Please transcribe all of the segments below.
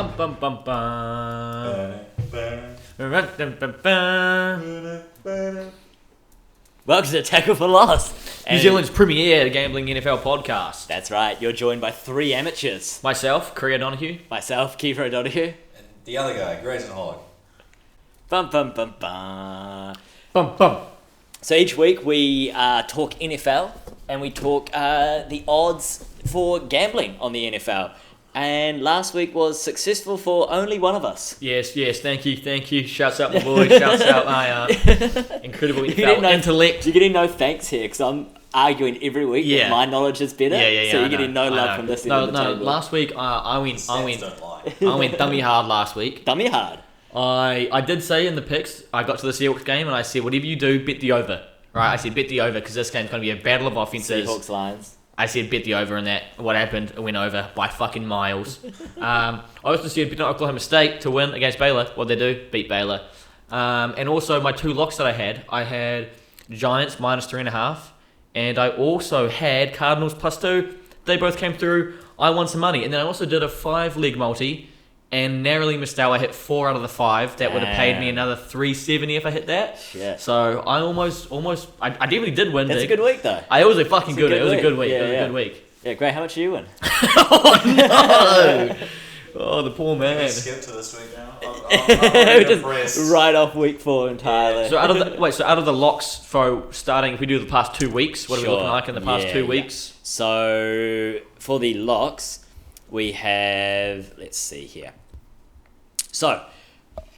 Bum bum bum bum. Welcome to Tackle for Loss, New Zealand's premier gambling NFL podcast. That's right. You're joined by three amateurs. Myself, Cree O'Donoghue. Myself, Kiefer O'Donoghue. And the other guy, Grayson Hogg. Bum bum bum bum. Bum bum. So each week we talk NFL and we talk the odds for gambling on the NFL. And last week was successful for only one of us. Yes, thank you. Shouts out my boy, shouts out my incredible intellect. You're getting no thanks here because I'm arguing every week that my knowledge is better. Yeah, so you're getting no love from this end of the table. Last week I went dummy hard last week. Dummy hard. I did say in the picks, I got to the Seahawks game and I said, whatever you do, bet the over. Right, I said bet the over because this game's going to be a battle of offenses. Seahawks Lions. I said bet the over and that. What happened? It went over by fucking miles. I also said bet on Oklahoma State to win against Baylor. What they do? Beat Baylor. And also my two locks that I had Giants minus 3.5, and I also had Cardinals +2. They both came through. I won some money, and then I also did a 5-leg multi, and narrowly missed out. I hit 4 out of the 5. That would have paid me another $370 if I hit that. Yeah. So I almost, I definitely did win. That's a good week though. It was a fucking good. It was a good week. It was a good week. Yeah, Gray, how much do you win? Oh no! Oh, the poor man. Skip to this week now. I'm just right off week 4 entirely. So out of the locks for starting, if we do the past 2 weeks, what are we looking like in the past 2 weeks? So for the locks, we have, let's see here. So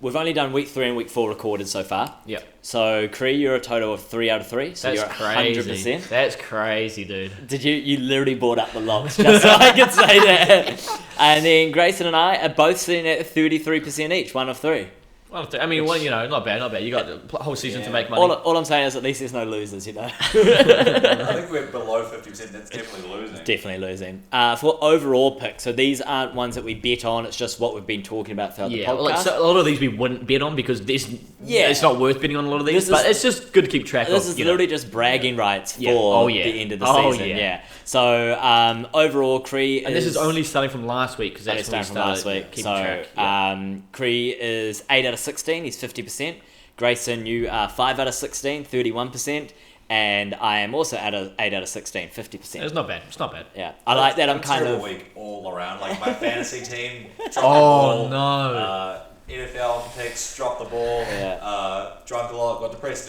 we've only done week 3 and week 4 recorded so far. Yep. So Cree, you're a total of 3 out of 3. So That's you're crazy. 100%. That's crazy, dude. Did you literally brought up the locks just so I could say that. And then Grayson and I are both sitting at 33% each, 1 of 3. I mean, not bad. You got the whole season to make money. All I'm saying is at least there's no losers, you know. I think we're below 50%. That's definitely losing. Definitely losing. For overall picks, so these aren't ones that we bet on. It's just what we've been talking about throughout the podcast. So a lot of these we wouldn't bet on because it's not worth betting on a lot of these. But it's just good to keep track of. This is literally just bragging rights for the end of the season. Yeah. So overall, Cree and this is only starting from last week because that's starting from last week. So track. Cree is 8 out of 16. He's 50%. Grayson, you are 5 out of 16, 31%. And I am also 8 out of 16, 50%. It's not bad. Yeah, I like that. I'm kind of week all around. Like my fantasy team. Oh no. NFL picks, dropped the ball. Yeah. Drunk a lot, got depressed.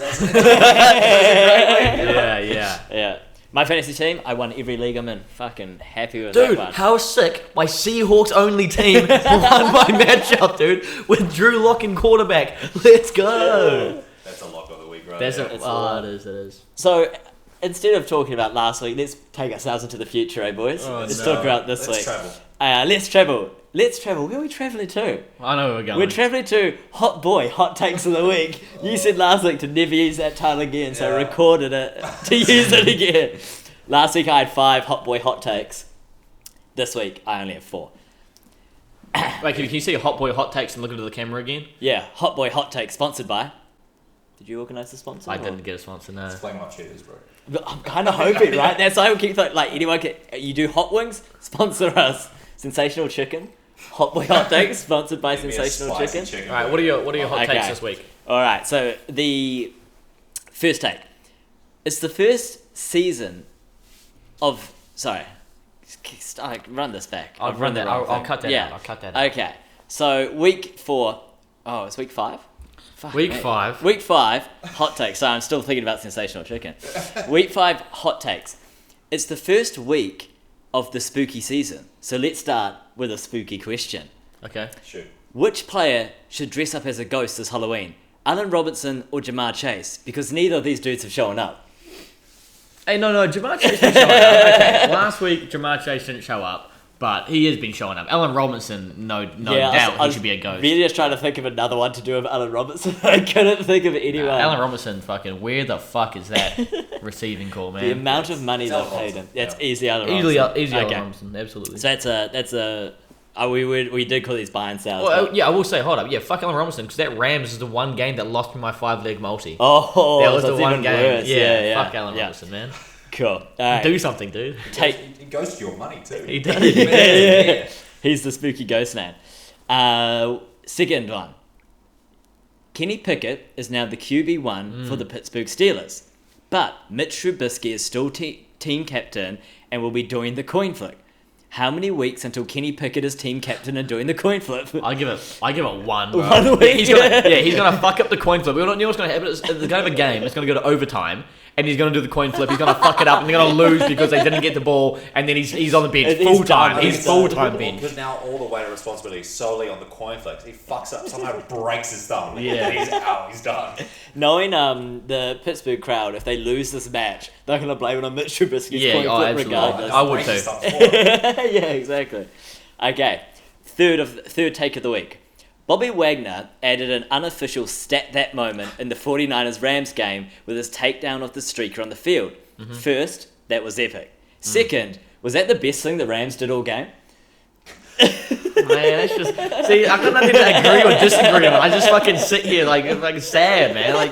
Yeah. My fantasy team, I won every league I'm in. Fucking happy with that one. Dude, how sick. My Seahawks only team won my matchup, dude, with Drew Lock in quarterback. Let's go. That's a lock of the week, right? It is. So, instead of talking about last week, let's take ourselves into the future, boys? Let's talk about this week. Let's travel. Let's travel. Where are we travelling to? I know where we're going. We're travelling to hot takes of the week. You said last week to never use that title again, so I recorded it to use it again. Last week I had 5 hot takes. This week I only have 4. Wait, can you see hot takes and look into the camera again? Yeah, hot take sponsored by. Did you organise the sponsor? I didn't get a sponsor, no. It's playing my cheaters, bro. But I'm kind of hoping, right? That's why I keep anyone you do hot wings? Sponsor us. Sensational Chicken. Hot takes sponsored by Sensational Chicken. All right, what are your hot takes this week? All right, so the first take. It's the first season of... Sorry. Run this back. I'll cut that out. I'll cut that out. Okay, so week 4... Oh, it's week 5? Week 5. Week 5, hot takes. So I'm still thinking about Sensational Chicken. Week 5, hot takes. It's the first week of the spooky season. So let's start with a spooky question. Okay. Shoot. Which player should dress up as a ghost this Halloween? Allen Robinson or Jamar Chase? Because neither of these dudes have shown up. Hey, no, Jamar Chase didn't show up. Okay. Last week, Jamar Chase didn't show up, but he has been showing up. Allen Robinson, no doubt he should be a ghost. Really just trying to think of another one to do with Allen Robinson. I couldn't think of anyone. Allen Robinson, fucking, where the fuck is that receiving call, man? The amount of money they've paid him. That's easy Allen Robinson. Easy Allen Robinson, absolutely. So that's a... we did call these buy and sells. Well, yeah, I will say, hold up. Yeah, fuck Allen Robinson, because that Rams is the one game that lost me my 5-leg multi. Oh, that was the one even game. Worse. Yeah, fuck Allen Robinson, man. Cool. Right. Do something, dude. It goes to your money, too. He does. Yeah. He's the spooky ghost man. Second one. Kenny Pickett is now the QB1 for the Pittsburgh Steelers, but Mitch Trubisky is still team captain and will be doing the coin flip. How many weeks until Kenny Pickett is team captain and doing the coin flip? I give it 1. Bro. 1 week. He's gonna fuck up the coin flip. We don't know what's gonna happen. It's going to have a game. It's gonna go to overtime, and he's gonna do the coin flip. He's gonna fuck it up, and they're gonna lose because they didn't get the ball, and then he's on the bench He's full time. done. He's full time bench. Because now all the weight of responsibility is solely on the coin flips. He fucks up, somehow breaks his thumb. Yeah. He's out. He's done. Knowing the Pittsburgh crowd, if they lose this match, they're going to blame it on Mitch Trubisky's coin flip absolutely. regardless. I would Breaks his too. thumb for it. Yeah, exactly. Okay, third take of the week. Bobby Wagner added an unofficial stat that moment in the 49ers-Rams game with his takedown of the streaker on the field. First, that was epic. Second, was that the best thing the Rams did all game? Man, that's just see. I've got nothing to agree or disagree on. I just fucking sit here like sad, man. Like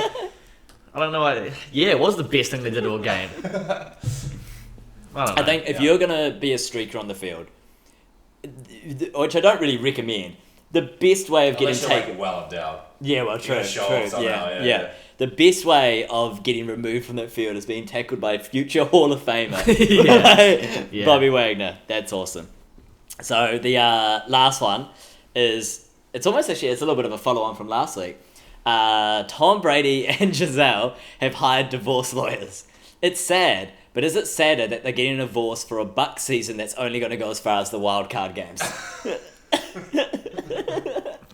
I don't know. It was the best thing they did all game. I don't know. I think if you're going to be a streaker on the field, which I don't really recommend, the best way of Unless getting you're like taken... well endowed. Yeah, well, You're true, gonna show off somehow, yeah. yeah. The best way of getting removed from that field is being tackled by a future Hall of Famer. Yeah. Bobby Wagner. That's awesome. So the last one is... It's almost actually... It's a little bit of a follow-on from last week. Tom Brady and Giselle have hired divorce lawyers. It's sad, but is it sadder that they're getting a divorce for a Buck season that's only going to go as far as the wild card games?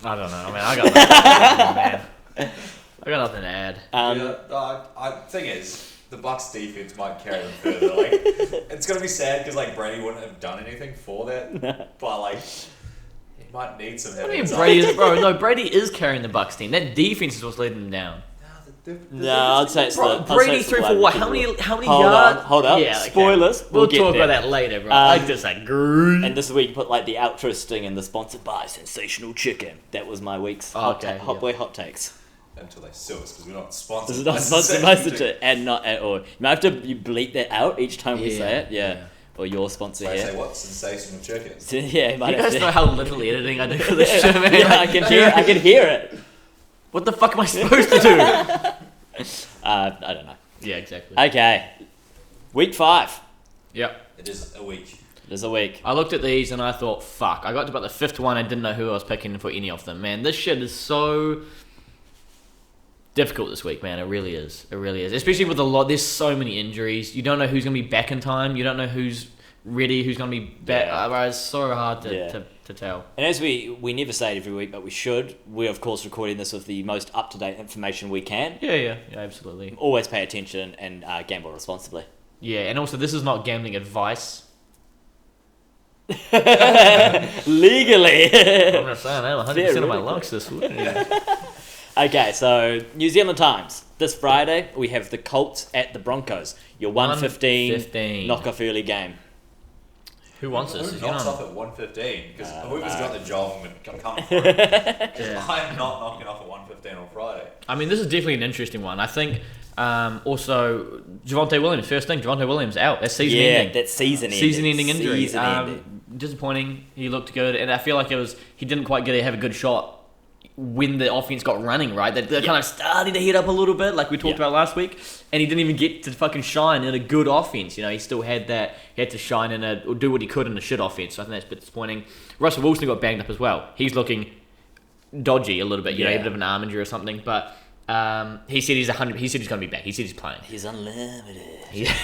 I don't know. I mean, I got nothing to add, man. I got nothing to add. Thing is, the Bucks defense might carry them further. Like, it's gonna be sad because like Brady wouldn't have done anything for that, but like he might need some help. I mean, Brady is carrying the Bucks team. That defense is what's leading them down. No, I'd say it's Bro, the... Brady threw for what? How many Hold yards? on, hold up. Yeah, okay. Spoilers. We'll get talk there. about that later, bro. I disagree. And this is where you put like the outro sting and the sponsored by Sensational Chicken. That was my week's hot boy hot takes. Until they sue us because we're not sponsored. This is not sponsored by Sensational and not at all. You might have to bleep that out each time we Yeah, say it. Yeah. yeah. Or your sponsor So I say here. what? Sensational chicken. Yeah, you might You have guys to. know how little editing I do for this show, man. Yeah, I can hear it. What the fuck am I supposed to do? I don't know. Yeah, exactly. Okay. Week 5. Yep. It is a week. There's a week. I looked at these and I thought, fuck. I got to about the 5th one and didn't know who I was picking for any of them. Man, this shit is so difficult this week, man. It really is. It really is. Especially with there's so many injuries. You don't know who's going to be back in time. You don't know who's ready, who's going to be back. Yeah. It's so hard to tell. And as we never say it every week, but we should. We're of course recording this with the most up-to-date information we can. Yeah, absolutely. Always pay attention and gamble responsibly. Yeah, and also this is not gambling advice. Legally. I'm not saying that. 100% of my locks this week. Okay, so New Zealand Times. This Friday, we have the Colts at the Broncos. Your 1:15 knock-off early game. Who wants this? Who Is you knocks know? off at 1:15? Because whoever's got the job, I'm coming for it. Yeah. I am not knocking off at 1:15 on Friday. I mean, this is definitely an interesting one. I think also Javonte Williams, first thing, Javonte Williams out. That's season ending. That's season-ending. Season-ending injury. Season-ending. Disappointing. He looked good, and I feel like he didn't quite have a good shot when the offense got running, right? They're kind of starting to heat up a little bit, like we talked about last week, and he didn't even get to fucking shine in a good offense. You know, he still had that. He had to shine or do what he could in a shit offense. So I think that's a bit disappointing. Russell Wilson got banged up as well. He's looking dodgy a little bit. You know, a bit of an arm injury or something, but. He said he's 100. He said he's going to be back. He said he's playing. He's unlimited.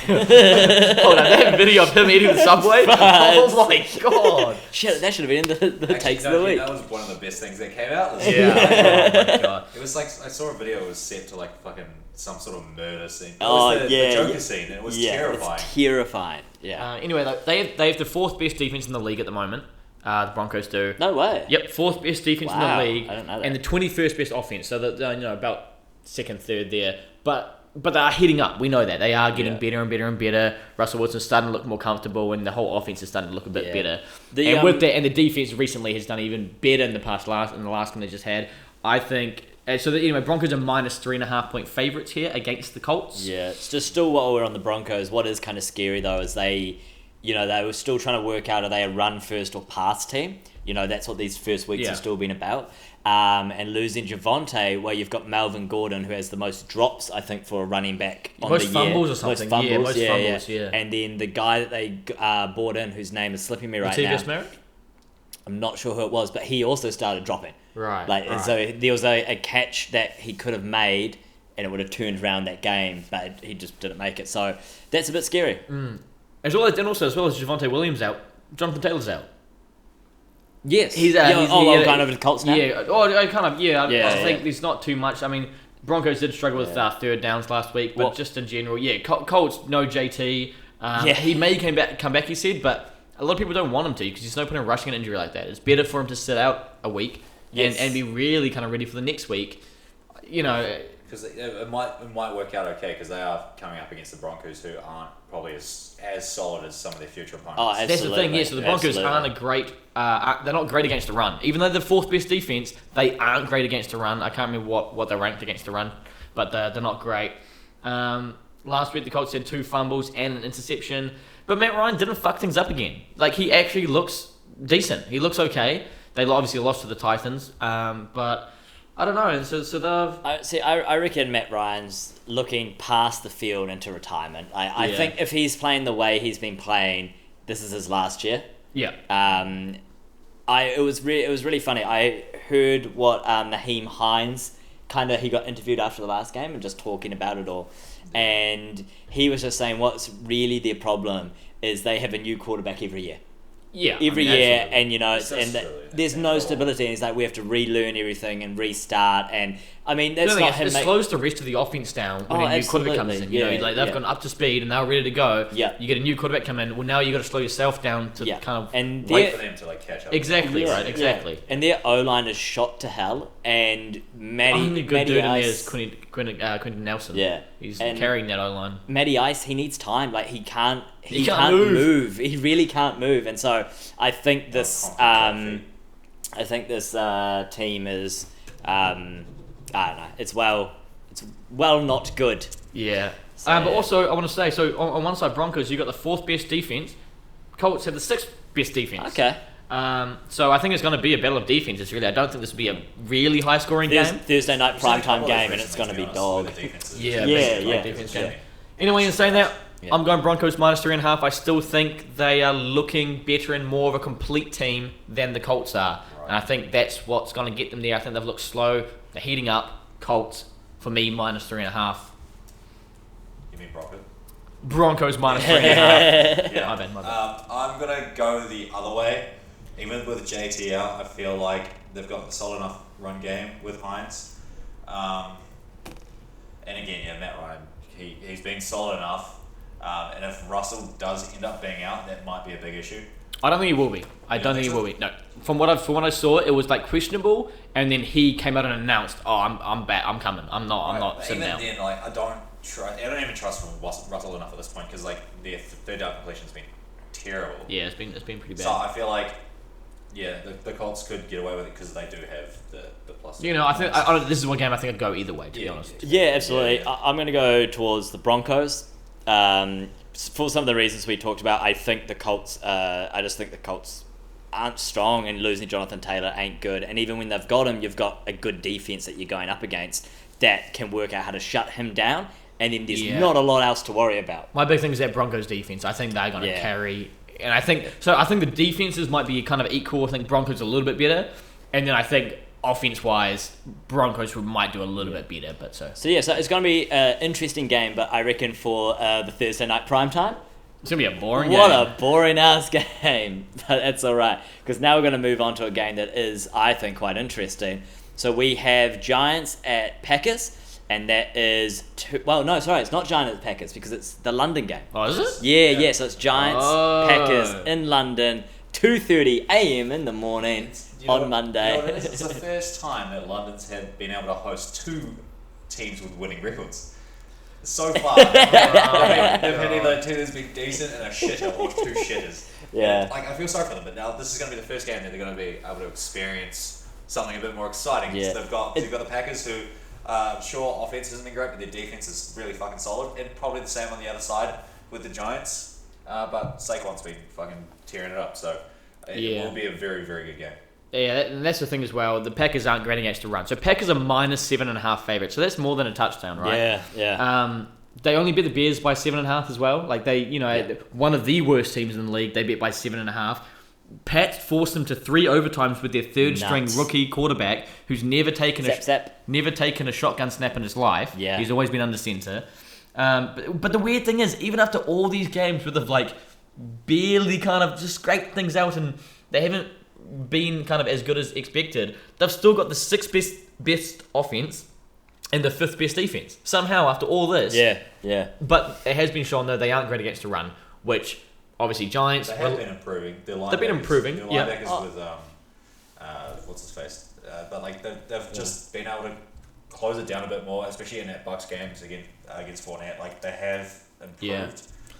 Hold on, they have a video of him eating the Subway. Oh my god! Shit, that should have been in the takes of no, the week. That was one of the best things that came out this Yeah. year. Oh my god. It was like, I saw a video, it was set to like fucking some sort of murder scene. It Oh, was the yeah, Joker yeah. scene, and it was Yeah, terrifying. it's terrifying. Yeah. Anyway, though, they have the 4th best defense in the league at the moment. The Broncos do. No way. Yep, 4th best defense Wow, in the league. I didn't know that. And the 21st best offense. So that about 2nd, 3rd there. But they are heating up. We know that they are getting better and better and better. Russell Wilson's starting to look more comfortable, and the whole offense is starting to look a bit better. With that, and the defense recently has done even better in the last game they just had. I think. So anyway, Broncos are minus 3.5 point favorites here against the Colts. Yeah, it's just still while we're on the Broncos, what is kind of scary though is they were still trying to work out are they a run first or pass team. That's what these first weeks Yeah. have still been about. And losing Javonte, where you've got Melvin Gordon, who has the most drops, I think, for a running back on Most the year. fumbles or something. Most Yeah, fumbles, most fumbles, yeah. And then the guy that they brought in, whose name is slipping me right now. Latavius Murray? I'm not sure who it was, but he also started dropping. Right. And so there was a catch that he could have made, and it would have turned around that game, but he just didn't make it. So that's a bit scary. As well as Javonte Williams out, Jonathan Taylor's out. Yes. He's going over to the Colts now? Yeah, I think Yeah. there's not too much. I mean, Broncos did struggle with third downs last week, but just in general, Colts, no JT. He may come back, he said, but a lot of people don't want him to because there's no point in rushing an injury like that. It's better for him to sit out a week and be really kind of ready for the next week. Because it might work out okay because they are coming up against the Broncos, who aren't probably as solid as some of their future opponents. Oh, That's the thing, yeah. So the Broncos aren't a great. They're not great against the run, even though they're the fourth best defense. They aren't great against the run. I can't remember what they're ranked against the run, but they're not great. Last week the Colts had 2 fumbles and an interception, but Matt Ryan didn't fuck things up again. Like, he actually looks decent. He looks okay. They obviously lost to the Titans, but I don't know. So they've. I reckon Matt Ryan's looking past the field into retirement. I think if he's playing the way he's been playing, this is his last year. Yeah. It was really funny. I heard what Naheem Hines he got interviewed after the last game and just talking about it all, and he was just saying what's really their problem is they have a new quarterback every year. Yeah, Every year, absolutely. and there's no stability. And he's like, we have to relearn everything and restart. And I mean, that's not him. It slows the rest of the offense down when a new quarterback comes in. They've gone up to speed and they're ready to go. Yeah. You get a new quarterback come in. Well, now you got to slow yourself down to kind of and wait for them to catch up. Exactly right. Exactly. Yeah. And their O-line is shot to hell. And Only good Matty dude in there Ice, is Quentin Nelson. Yeah. He's And carrying that O-line. Matty Ice, he needs time. Like he can't move. move. He really can't move. And so I think this team is I don't know. It's well not good. Yeah. So, But also I want to say, so on one side Broncos, you got the 4th best defense. Colts have the 6th best defense. Okay. So I think it's going to be a battle of defenses. Really, I don't think this will be a really high scoring game. Thursday night primetime game, and it's going to be dog. Yeah. Defense game. Yeah. Anyway, in saying that, Yeah. I'm going Broncos -3.5. I still think they are looking better and more of a complete team than the Colts are. Right. And I think that's what's going to get them there. I think they've looked slow. They're heating up. Colts, for me, -3.5. You mean Broncos? Broncos -3.5. Yeah. My bad. I'm gonna go the other way. Even with JT out, I feel like they've got a solid enough run game with Hines. And again, Matt Ryan, he's been solid enough. And if Russell does end up being out, that might be a big issue. I don't think he will be. I don't think he will be. No. From what I saw, it was like questionable, and then he came out and announced, "Oh, I'm back. I'm coming. I'm not sitting Even out." then, I don't even trust Russell enough at this point because their third down completion's been terrible. Yeah, it's been pretty bad. So I feel like, the Colts could get away with it because they do have the plus. I think this is one game I think I'd go either way. To be honest. Yeah, absolutely. Yeah. I'm going to go towards the Broncos. For some of the reasons we talked about, I think the Colts. I just think the Colts aren't strong, and losing Jonathan Taylor ain't good. And even when they've got him, you've got a good defense that you're going up against that can work out how to shut him down. And then there's not a lot else to worry about. My big thing is that Broncos defense. I think they're going to carry, and I think the defenses might be kind of equal. I think Broncos are a little bit better, and then I think offense-wise, Broncos might do a little bit better. But so it's going to be an interesting game, but I reckon for the Thursday night primetime, it's going to be a boring game. What a boring ass game, but that's all right because now we're going to move on to a game that is, I think, quite interesting. So we have Giants at Packers. And that is it's not Giants at Packers because it's the London game. Oh, is it? Yeah. So it's Giants Packers in London, 2:30 a.m. in the morning on Monday. It's the first time that London's been able to host 2 teams with winning records. So far, they've had either 2 that's been decent and a shitter or 2 shitters. Yeah. I feel sorry for them, but now this is going to be the first game that they're going to be able to experience something a bit more exciting. Yeah. So they've got the Packers who. Sure, offense hasn't been great, but their defense is really fucking solid, and probably the same on the other side with the Giants. But Saquon's been fucking tearing it up. So It will be a very, very good game. Yeah, and that's the thing as well. The Packers aren't great against the run. So Packers are -7.5 favourites. So that's more than a touchdown, right? Yeah. They only beat the Bears by 7.5 as well. Like one of the worst teams in the league. They beat by 7.5. Pats forced them to 3 overtimes with their third-string rookie quarterback, who's never taken a shotgun snap in his life. Yeah. He's always been under center. But the weird thing is, even after all these games where they've like barely kind of just scraped things out and they haven't been kind of as good as expected, they've still got the 6th best offense and the 5th best defense. Somehow, after all this. Yeah. But it has been shown that they aren't great against the run, which obviously Giants. They have been improving. They've been improving. Their linebackers with what's his face, but like they've just been able to close it down a bit more, especially in that Bucks games against Fournette. Like they have improved. Yeah.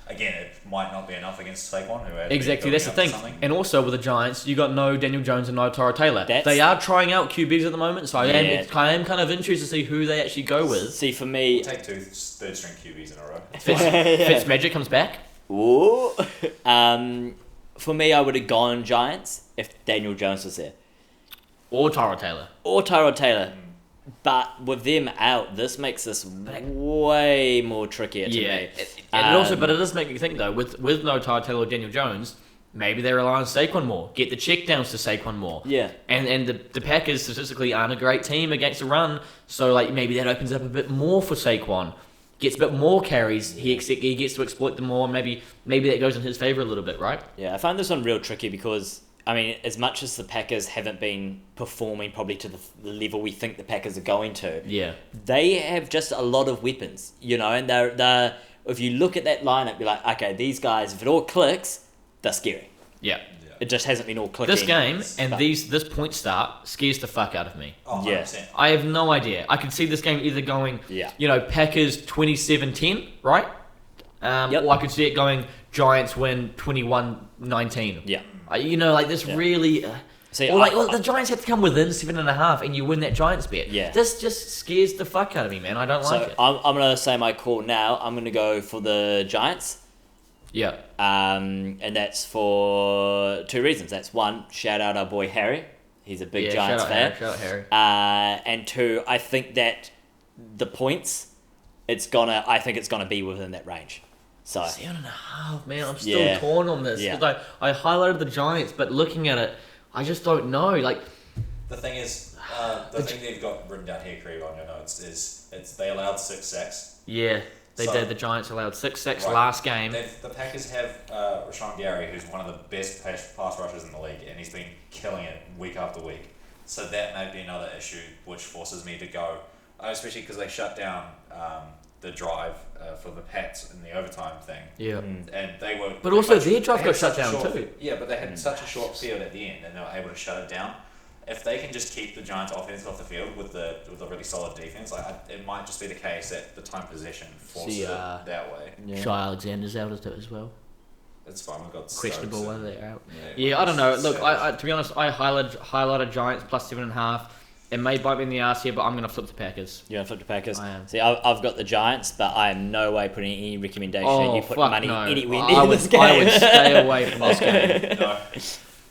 Again, it might not be enough against Saquon, who had exactly, that's the thing. And also with the Giants, you got no Daniel Jones and no Tyrod Taylor. They are trying out QBs at the moment, so I am kind of interested to see who they actually go with. See, for me, we'll take 2 third-string QBs in a row. Fitzmagic comes back. Ooh. For me, I would have gone Giants if Daniel Jones was there. Or Tyrod Taylor. But with them out, this makes this way more trickier to me. But it does make me think though, with no Tyrod Taylor or Daniel Jones, maybe they rely on Saquon more. Get the checkdowns to Saquon more. Yeah. And the Packers statistically aren't a great team against the run, so like maybe that opens up a bit more for Saquon. Gets a bit more carries. He gets to exploit them more. Maybe that goes in his favor a little bit, right? Yeah, I find this one real tricky because, I mean, as much as the Packers haven't been performing probably to the level we think the Packers are going to, they have just a lot of weapons, and they're if you look at that lineup, you're like, okay, these guys, if it all clicks, they're scary. Yeah. It just hasn't been all clicking. This game and this point start scares the fuck out of me. Oh, 100%. I have no idea. I could see this game either going, Packers 27-10, right? Or I could see it going Giants win 21-19. Yeah. Really... the Giants have to come within 7.5 and you win that Giants bet. Yeah. This just scares the fuck out of me, man. I don't like it. I'm going to say my call now. I'm going to go for the Giants. Yeah. And that's for 2 reasons. That's 1, shout out our boy Harry. He's a big Giants fan. Shout out Harry. And 2, I think that the points, I think it's gonna be within that range. So 7.5, man. I'm still torn on this. Yeah. I highlighted the Giants, but looking at it, I just don't know. Like, the thing is, the thing they've got written down here, Cree, on your notes is they allowed 6 sacks. Yeah. They did. The Giants allowed 6 sacks last game. The Packers have Rashawn Gary, who's one of the best pass rushers in the league, and he's been killing it week after week. So that may be another issue, which forces me to go, especially because they shut down the drive for the Pats in the overtime thing. Yeah. And they were. But also their drive got shut down too. Yeah, but they had such a short field at the end, and they were able to shut it down. If they can just keep the Giants' offense off the field with a really solid defense, it might just be the case that the time possession forces it that way. Yeah. Shai Alexander's out as well. It's fine. We've got questionable whether they're out. Yeah, I don't know. Look, I to be honest, I highlighted Giants plus 7.5. It may bite me in the ass here, but I'm going to flip the Packers. You're going to flip the Packers? I am. See, I've got the Giants, but I am no way putting any recommendation. Oh, you put money anywhere in this game. I would stay away from this game. No.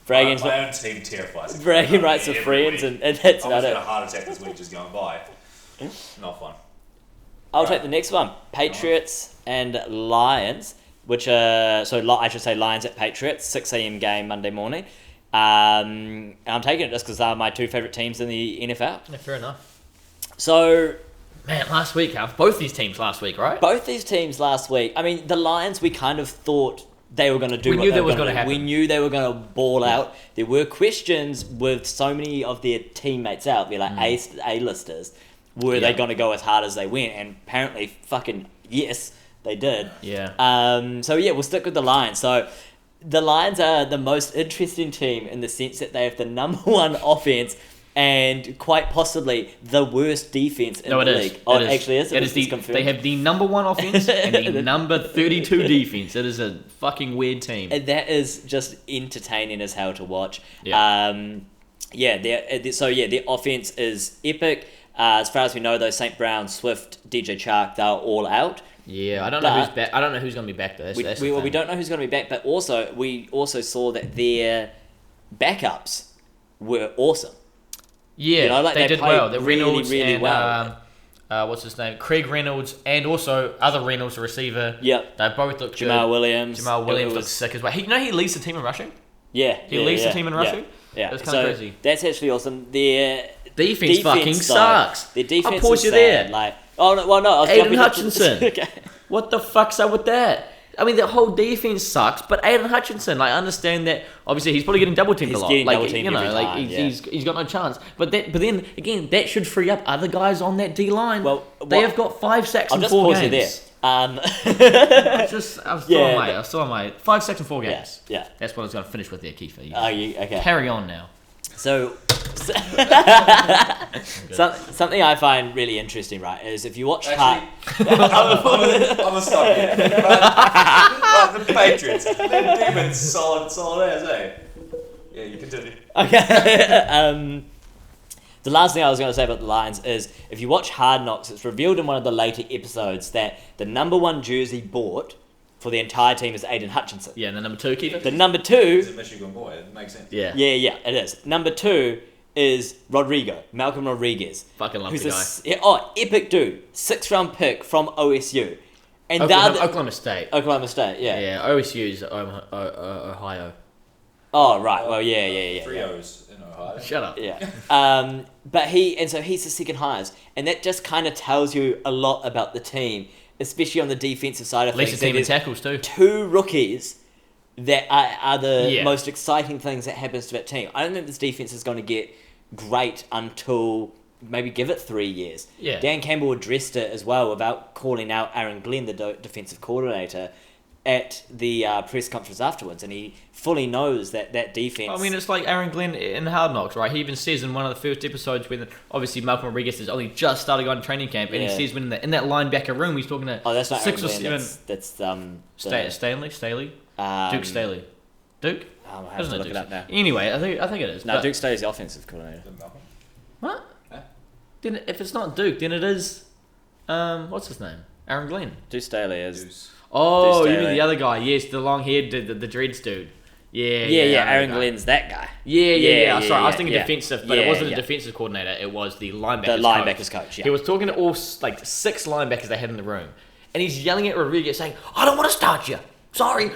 Bragging my own team terrifies me. Bragging rights with friends, and that's about it. I had a heart attack this week just going by. Not fun. I'll take the next one. Patriots and Lions, which are... So I should say Lions at Patriots, 6 a.m. game Monday morning. I'm taking it just because they're my 2 favourite teams in the NFL. Yeah, fair enough. So... Man, last week, both these teams last week, right? Both these teams last week. I mean, the Lions, we kind of thought... they were going to do we what knew they that were was going to happen. We knew they were going to ball out. There were questions with so many of their teammates out. They're like A-listers. Were they going to go as hard as they went? And apparently, fucking yes, they did. Yeah. We'll stick with the Lions. So the Lions are the most interesting team in the sense that they have the number 1 offense and quite possibly the worst defense in the league. Oh, it actually is. They have the number 1 offense and the number 32 defense. It is a fucking weird team. And that is just entertaining as hell to watch. Yeah. Their offense is epic. As far as we know, though, St. Brown, Swift, DJ Chark, they're all out. Yeah, I don't know who's back. I don't know who's going to be back though. We don't know who's going to be back, but also we also saw that their backups were awesome. Yeah, You know, like, they they did played well. The really, Reynolds really and well. What's his name? Craig Reynolds, and also other Reynolds, the receiver. Yep. They both looked Jamal good. Williams. Jamal Williams It looked was- sick as well. He leads the team in rushing. Yeah. He leads the team in rushing. Yeah. That's kinda So crazy. that's actually awesome. Their Defense fucking though, sucks. Their defense I'll pause is you sad. there. Like, oh no, well no, I was Aiden jumping up to- Hutchinson. Okay. What the fuck's up with that? I mean, the whole defense sucks, but Aiden Hutchinson, I understand that. Obviously, he's probably getting double teamed a He's lot. getting Like, double teamed you know, every like time, he's got no chance. But then again, that should free up other guys on that D line. Well, they what- have got 5 sacks I'll in just 4 pause games. you there. I'm still Yeah, on my 5 sacks in 4 Yeah, games. yeah. That's what I was going to finish with there, Kiefer. You Are you okay? carry on now. So, something I find really interesting, right, is if you watch Actually, Hart. I'm gonna stop here. Right, the Patriots, them demons, solid as, eh? Yeah, you continue. Okay. The last thing I was going to say about the Lions is if you watch Hard Knocks, it's revealed in one of the later episodes that the number 1 jersey bought for the entire team is Aiden Hutchinson. Yeah, and the number 2, Kiefer? The number 2, He's a Michigan boy. It makes sense. Yeah. yeah, it is. Number 2 is Malcolm Rodriguez. Fucking love who's the guy. Epic dude, 6th round pick from OSU. And Oklahoma State. Oklahoma State, yeah. Yeah, OSU's Ohio. Oh, right, well, yeah. 3 O's in Ohio. Shut up. Yeah. But he's the second highest. And that just kind of tells you a lot about the team, especially on the defensive side of At least things. the team in There's tackles too. 2 rookies that are the Yeah. most exciting things that happens to that team. I don't think this defense is going to get great until maybe give it 3 years. Yeah. Dan Campbell addressed it as well without calling out Aaron Glenn, the defensive coordinator, at the press conference afterwards, and he fully knows that defense. I mean, it's like Aaron Glenn in Hard Knocks, right? He even says in one of the first episodes when obviously Malcolm Rodriguez has only just started going to training camp, and he Yeah. says when in that linebacker room he's talking to Oh, that's not 6 or Aaron Glenn. 7. That's Staley, um, Duke Staley, Duke. I'll have Isn't to it look it Duke up now. Anyway, I think it is. No, but- Duke Staley's the offensive coordinator. What? Huh? Then if it's not Duke, then it is. What's his name? Aaron Glenn. Duke Staley is. Deuce. Oh, Duke you mean Staley. the other guy? Yes, the long haired, the dreads dude. Yeah, Yeah, I know Aaron the guy. Glenn's that guy. Yeah. Sorry, I was thinking yeah. defensive, but Yeah, it wasn't yeah. a defensive coordinator. It was the linebackers. The linebackers coach, yeah. He was talking to all 6 linebackers they had in the room, and he's yelling at Rodriguez saying, "I don't want to start you. Sorry,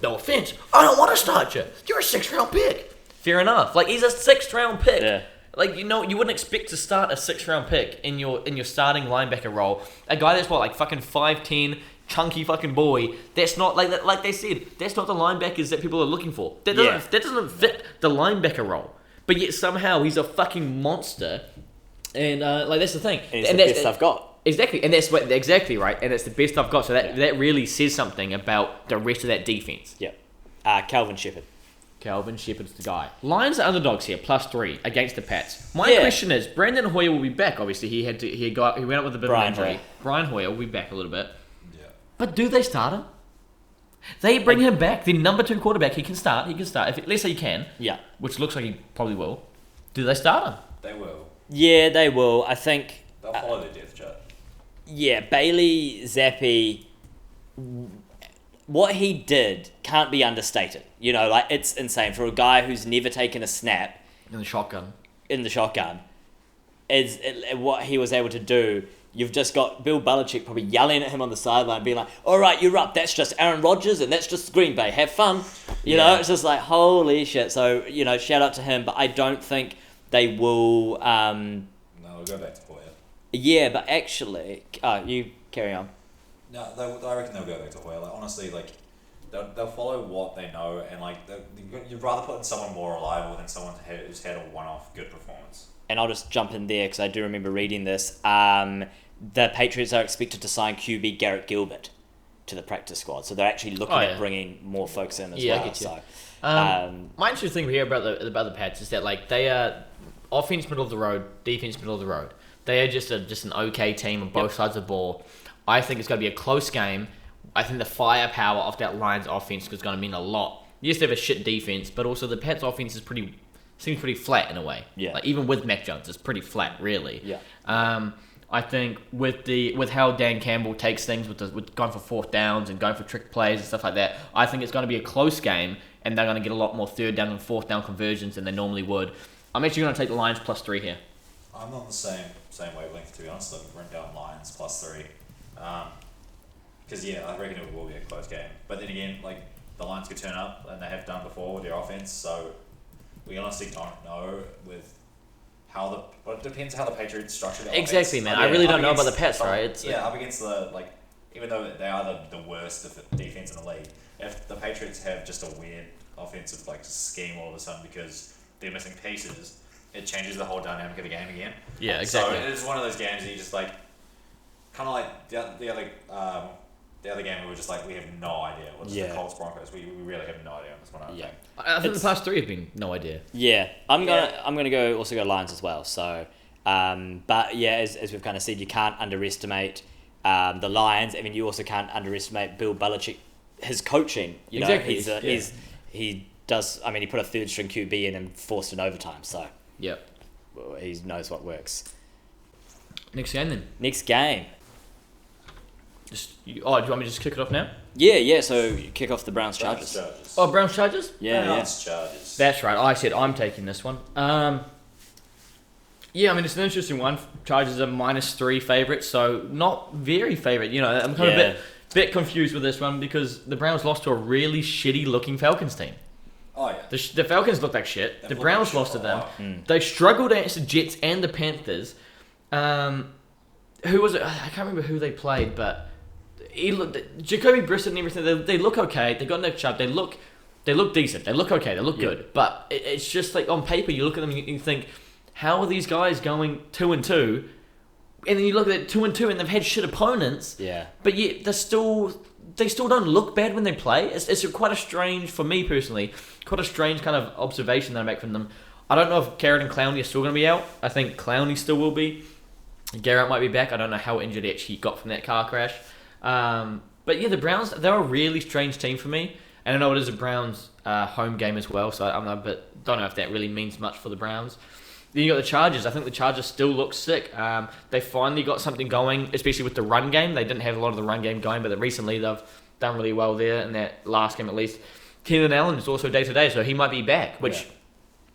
no offense. I don't want to start you. You're a 6th round pick." Fair enough. Like, he's a 6th round pick. Yeah. Like, you wouldn't expect to start a 6th round pick in your starting linebacker role. A guy that's like fucking 5'10", chunky fucking boy. That's not like that. Like they said, that's not the linebackers that people are looking for. That doesn't fit the linebacker role. But yet somehow he's a fucking monster. And like that's the thing. And it's and the that's best I've got. Exactly, and that's what exactly right. And it's the best I've got. So that really says something about the rest of that defense. Yeah. Calvin Shepherd. Calvin Shepherd's the guy. Lions are underdogs here, +3 against the Pats. My Yeah. question is, Brandon Hoyer will be back. Obviously, he went up with a bit Brian of an injury. Hoyer. Brian Hoyer will be back a little bit. Yeah. But do they start him? They bring him back. The number 2 quarterback. He can start. Let's say he can, Yeah. which looks like he probably will. Do they start him? They will. Yeah, they will. I think. They'll follow their death chart. Yeah, Bailey Zappi. What he did can't be understated. You know, like it's insane for a guy who's never taken a snap In the shotgun. in the shotgun. What he was able to do. You've just got Bill Belichick probably yelling at him on the sideline, being like, "All right, you're up. That's just Aaron Rodgers, and that's just Green Bay. Have fun." You know, it's just like holy shit. So shout out to him, but I don't think they will. No, we'll go back to Hoyer. Yeah, but actually, you carry on. No, I reckon they'll go back to Hoyer. Like, honestly, like they'll follow what they know, and like you'd rather put in someone more reliable than someone who's had a one-off good performance. And I'll just jump in there because I do remember reading this. The Patriots are expected to sign QB Garrett Gilbert to the practice squad, so they're actually looking at bringing more folks in as Yeah, I well. get you. So, My interesting thing here about the Pats is that like they are offense middle of the road, defense middle of the road. They are just an okay team on both sides of the ball. I think it's going to be a close game. I think the firepower of that Lions offense is going to mean a lot. Yes, they have a shit defense, but also the Pats offense seems pretty flat in a way. Yeah. Like even with Mac Jones, it's pretty flat, really. Yeah. I think with how Dan Campbell takes things with going for 4th downs and going for trick plays and stuff like that, I think it's going to be a close game, and they're going to get a lot more third down and fourth down conversions than they normally would. I'm actually going to take the Lions +3 here. I'm on the same wavelength, to be honest. I've written down Lions +3. Because, I reckon it will be a close game. But then again, like, the Lions could turn up, and they have done before with their offense, so we honestly don't know with it depends how the Patriots structure their offense. Exactly, man. I really don't know about the Pats, right? Up against even though they are the worst defense in the league, if the Patriots have just a weird offensive scheme all of a sudden because they're missing pieces, it changes the whole dynamic of the game again. Yeah, exactly. So it is one of those games that you just kind of like the other game we were just we have no idea. What's the Colts Broncos? We really have no idea on this one. Yeah, I think the past 3 have been no idea. Yeah, I'm gonna go Lions as well. So, but yeah, as we've kind of said, you can't underestimate the Lions. I mean, you also can't underestimate Bill Belichick, his coaching. You know, he does. I mean, he put a third string QB in and forced an overtime. So he knows what works. Next game then. Next game. Do you want me to just kick it off now? Yeah. So you kick off the Browns Chargers. Oh, Browns Chargers? Browns Chargers. That's right. I said I'm taking this one. Yeah, I mean, it's an interesting one. Chargers are -3 favourites, so not very favourite. You know, I'm kind of a bit confused with this one because the Browns lost to a really shitty-looking Falcons team. Oh, yeah. The Falcons looked like shit. The Browns lost to them. They struggled against the Jets and the Panthers. Who was it? I can't remember who they played, but Jacoby Brissett and everything. They look okay. They got Nick Chubb. They look decent. They look okay. They look good. But it's just on paper, you look at them and you think, how are these guys going 2-2? And then you look at 2-2 and they've had shit opponents. Yeah. But yet they still don't look bad when they play. It's quite a strange, for me personally, quite a strange kind of observation that I make from them. I don't know if Garrett and Clowney are still going to be out. I think Clowney still will be. Garrett might be back. I don't know how injured he actually got from that car crash. But yeah, the Browns, they're a really strange team for me. And I know it is a Browns home game as well, so but don't know if that really means much for the Browns. Then you got the Chargers. I think the Chargers still look sick. They finally got something going, especially with the run game. They didn't have a lot of the run game going, but recently they've done really well there in that last game at least. Keenan Allen is also day-to-day, so he might be back, which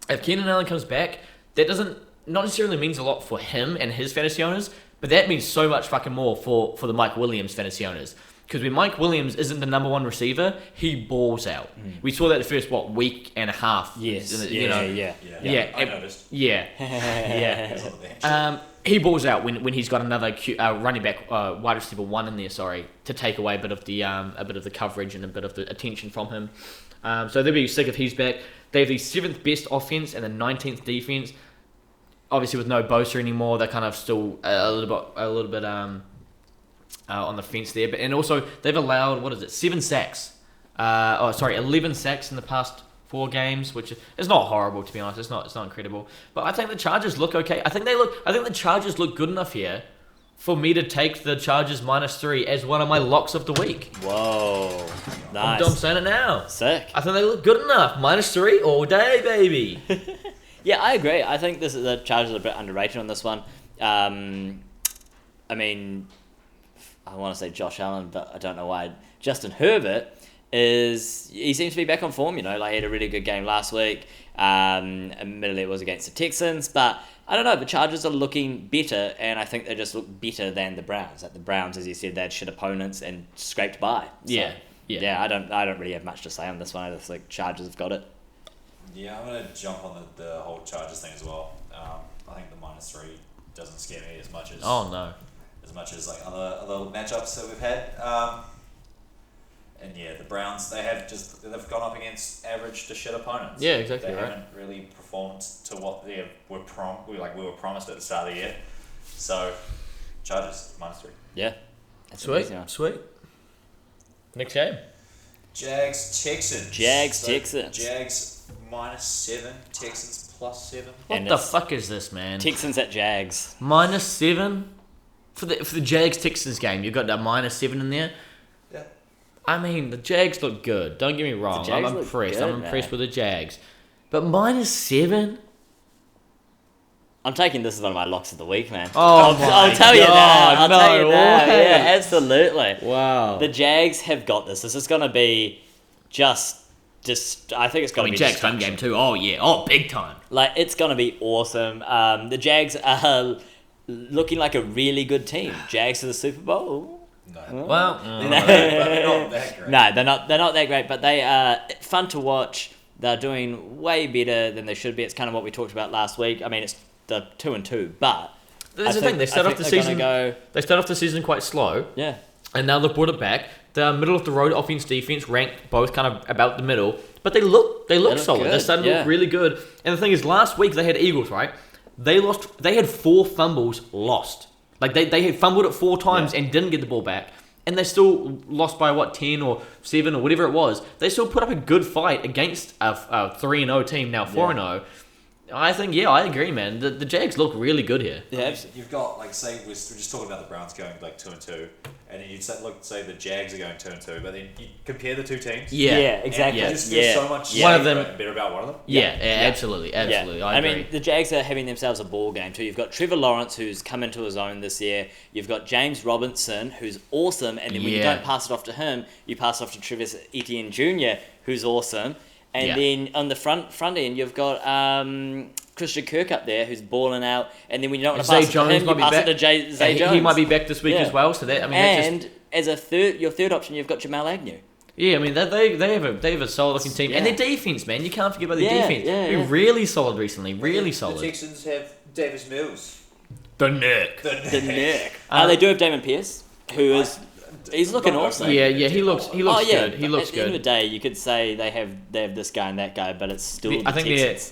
if Keenan Allen comes back, that doesn't not necessarily means a lot for him and his fantasy owners, but that means so much fucking more for the Mike Williams fantasy owners. Because when Mike Williams isn't the number one receiver, he balls out. We saw that the first, week and a half. Yes. I noticed. He balls out when he's got another running back, wide receiver 1 in there, to take away a bit of the coverage and a bit of the attention from him. So they'll be sick if he's back. They have the 7th best offense and the 19th defense. Obviously, with no Bosa anymore, they're kind of still a little bit on the fence there. And also, they've allowed 7 sacks. 11 sacks in the past 4 games, which is not horrible, to be honest. It's not incredible. But I think the Chargers look okay. I think the Chargers look good enough here for me to take the Chargers -3 as one of my locks of the week. Whoa, nice. I'm saying it now. Sick. I think they look good enough. -3 all day, baby. Yeah, I agree. I think the Chargers are a bit underrated on this one. I mean, I want to say Josh Allen, but I don't know why. Justin Herbert he seems to be back on form. You know, he had a really good game last week. Admittedly, it was against the Texans, but I don't know. The Chargers are looking better, and I think they just look better than the Browns. The Browns, as you said, they had shit opponents and scraped by. So, yeah. I don't really have much to say on this one. I just think Chargers have got it. Yeah, I'm going to jump on the whole Chargers thing as well. I think the -3 doesn't scare me as much as... Oh, no. As much as other matchups that we've had. And yeah, the Browns, they've gone up against average to shit opponents. Yeah, exactly. They haven't really performed to what we were promised at the start of the year. So, Chargers, -3. Yeah. Sweet. Next game. Jags, Texans. Texans. Jags -7, Texans +7. What the fuck is this, man? Texans at Jags. -7? For the Jags Texans game, you've got that -7 in there. Yeah. I mean, the Jags look good. Don't get me wrong. I'm impressed. I'm impressed with the Jags. But -7? I'm taking this as one of my locks of the week, man. Oh, I'll tell you that. I'll tell you that. way. Yeah, absolutely. Wow. The Jags have got this. This is going to be just I think it's I gonna mean, be Jags home destruction. game too. Oh yeah, oh big time. Like, it's gonna be awesome. The Jags are looking like a really good team. Jags to the Super Bowl. No. Well, They're not that great. No, they're not that great, but they are fun to watch. They're doing way better than they should be. It's kind of what we talked about last week. I mean, it's the 2-2, but That's the thing. They start off the season. Go, They start off the season quite slow. yeah. And now they've brought it back. The middle of the road offense, defense ranked both kind of about the middle, but they look solid. good, They're starting to yeah. look really good. And the thing is, last week they had Eagles, right? They lost. They had 4 fumbles lost. Like they had fumbled it 4 times and didn't get the ball back, and they still lost by 10 or 7 or whatever it was. They still put up a good fight against a 3-0 team, now 4-0. I think, I agree, man. The Jags look really good here. I mean, you've got, like, say we're just talking about the Browns going like 2-2, and then you'd say the Jags are going 2-2, but then you compare the two teams. Yeah, exactly. And you just feel so much One of safer them- and better about one of them. Yeah, absolutely. I agree. mean, the Jags are having themselves a ball game too. You've got Trevor Lawrence, who's come into his own this year. You've got James Robinson, who's awesome, and then when you don't pass it off to him, you pass it off to Travis Etienne Jr., who's awesome. And then on the front end, you've got Christian Kirk up there, who's balling out. And then when you don't want to pass it to him, you pass it to Zay Jones. He might be back this week as well. So that, I mean, and as your third option, you've got Jamal Agnew. Yeah, I mean they have a solid looking team, and their defense, man, you can't forget about their defense. Been really solid recently, really solid. The Texans have Davis Mills. The Nick. The Nick. They do have Damon Pierce, who is he's looking awesome. Yeah, he looks good. He looks At the good. end of the day, you could say they have this guy and that guy, but it's still. I think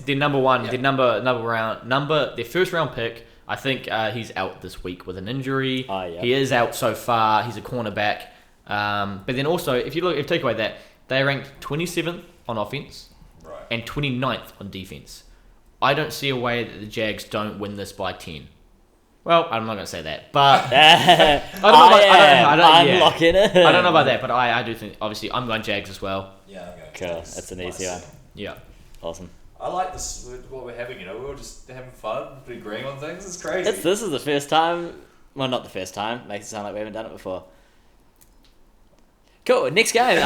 their number one, their first round pick. I think he's out this week with an injury. Oh, yeah. He is out so far. He's a cornerback. But then also, if you take away that, they ranked 27th on offense, Right. and 29th on defense. I don't see a way that the Jags don't win this by 10. Well, I'm not going to say that, but I don't know I'm locking it. I don't know about that, but I do think, obviously, I'm going Jags as well. Yeah, I'm going. Cool. Jags. That's an easy one. Yeah. Awesome. I like this. What we're having, we're all just having fun, agreeing on things. It's crazy. This is the first time. Well, not the first time. Makes it sound like we haven't done it before. Cool. Next game.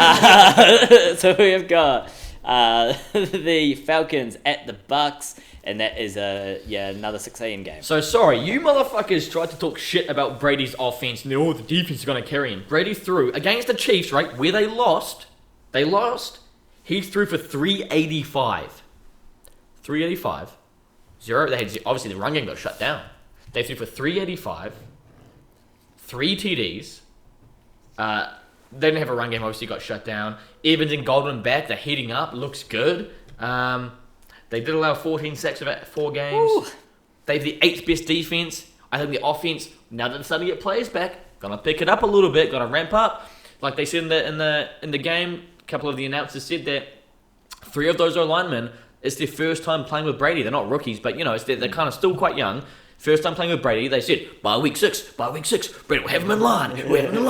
So we have got the Falcons at the Bucks, and that is another 6 a.m. game. So sorry, you motherfuckers tried to talk shit about Brady's offense and the defense is going to carry him. Brady threw against the Chiefs, right, where they lost. He threw for 385. 385. Obviously the run game got shut down. They threw for 385. 3 TDs. They didn't have a run game, obviously got shut down. Evans and Goldman back, they're heating up, looks good. They did allow 14 sacks about 4 games. Ooh. They have the 8th best defense. I think the offense, now that they're starting to get players back, gonna pick it up a little bit, gonna ramp up. Like they said in the game, a couple of the announcers said that 3 of those linemen, it's their first time playing with Brady. They're not rookies, but they're kind of still quite young. First time playing with Brady, they said, by week six, Brady will have him in line. And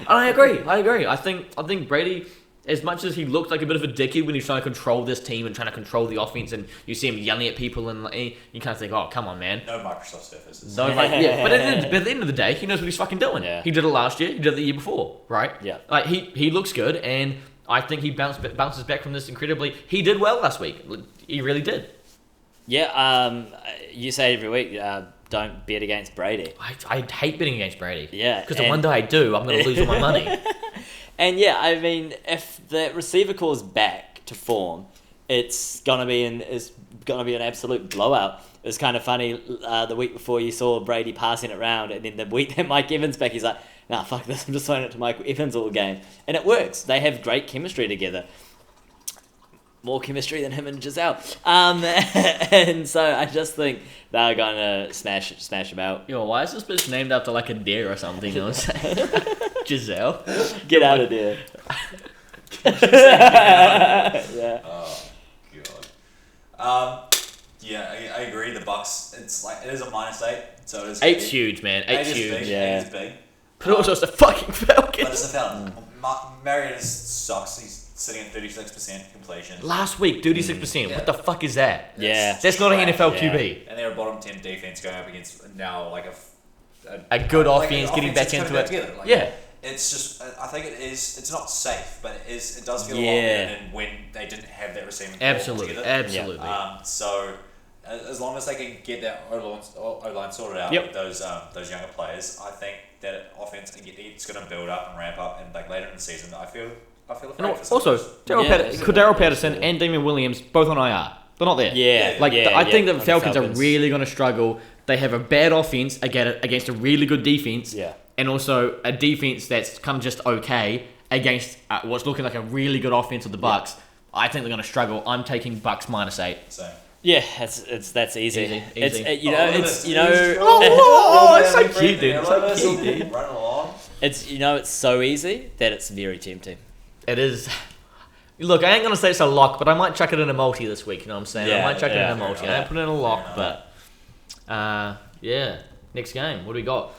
I agree. I think Brady, as much as he looked like a bit of a dickhead when he's trying to control this team and trying to control the offense, and you see him yelling at people, and you kind of think, oh, come on, man. No Microsoft Surfaces. But at the end of the day, he knows what he's fucking doing. Yeah. He did it last year. He did it the year before, right? Yeah. Like he looks good, and I think he bounces back from this incredibly. He did well last week. He really did. Yeah. You say every week, don't bet against Brady. I hate betting against Brady. Yeah, Because the one day I do, I'm going to lose all my money. And I mean, if the receiver calls back to form, it's gonna be an absolute blowout. It was kind of funny the week before you saw Brady passing it around, and then the week that Mike Evans back, he's like, nah, fuck this, I'm just throwing it to Mike Evans all game. And it works. They have great chemistry together. More chemistry than him and Giselle. And so I just think they're going to smash him out. Yo, why is this bitch named after like a deer or something? You know what I'm saying? Giselle. Get out of there. Yeah. Oh god. I agree. The Bucks. It's like it is a -8, so it is. 8's huge, man. 8's Eight is huge. big. Yeah. 8 is big. But also it's the fucking But Falcons. it's the Falcons. Mariota sucks. He's sitting at 36% completion. Last week, 36%. Yeah. What the fuck is that? Yeah. That's not an NFL Yeah. QB. And they're a bottom 10 defense going up against now like A good like offense, an getting back that's into putting it. together. Like, Yeah. it's just I think it is. It's not safe, but it is. It does feel a lot Yeah. better than when they didn't have that receiving ball Absolutely, altogether. absolutely. So as long as they can get that O-line sorted out Yep. with those younger players, I think that offense it's going to build up and ramp up, and like later in the season, I feel afraid And for some also, of those. Daryl Patterson and Damien Williams both on IR. They're not there. Yeah, Like yeah, I think yeah, the on Falcons are really going to struggle. They have a bad offense against a really good defense. Yeah. And also a defense that's kind of just okay against what's looking like a really good offense of the Bucks. I think they're going to struggle. I'm taking Bucks -8. So. Yeah, that's easy. Easy. It's it's so cute, dude. It's so cute, dude. Run along. it's so easy that it's very tempting. It is. Look, I ain't going to say it's a lock, but I might chuck it in a multi this week. You know what I'm saying? I Yeah, might chuck it in yeah. a multi. I don't put it in a lock, but yeah. Next game. What do we got?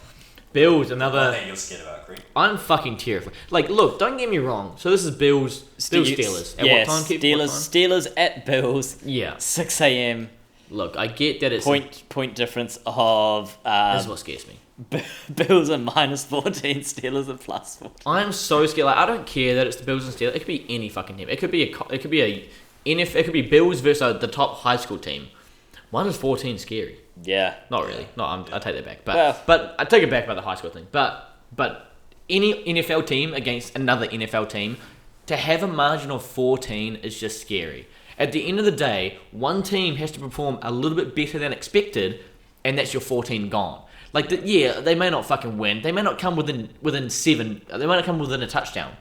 Bills, One another. thing you're scared about, Cree. I'm fucking terrified. Like, look, don't get me wrong. So this is Bills Steelers. At Yeah, what time? Keith? What time? Steelers at Bills. Yeah. 6 a.m. Look, I get that it's Point difference of this is what scares me. Bills are -14, Steelers are +14. I'm so scared. Like, I don't care that it's the Bills and Steelers. It could be any fucking team. It could be it could be Bills versus the top high school team. -14 scary. Yeah. Not really. No, I take that back. Well- But I take it back about the high school thing. But any NFL team against another NFL team, to have a margin of 14 is just scary. At the end of the day, one team has to perform a little bit better than expected, and that's your 14 gone. Like, they may not fucking win. They may not come within 7. They might not come within a touchdown.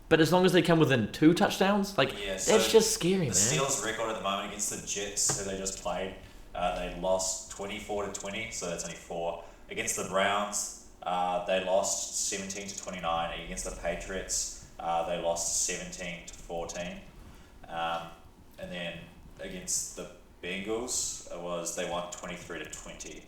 But as long as they come within 2 touchdowns, like, Yeah, so that's just scary, man. The Steelers' record at the moment against the Jets, who they just played, they lost 24-20, so that's only 4. Against the Browns, they lost 17-29. Against the Patriots, they lost 17-14. And then against the Bengals, they won 23-20.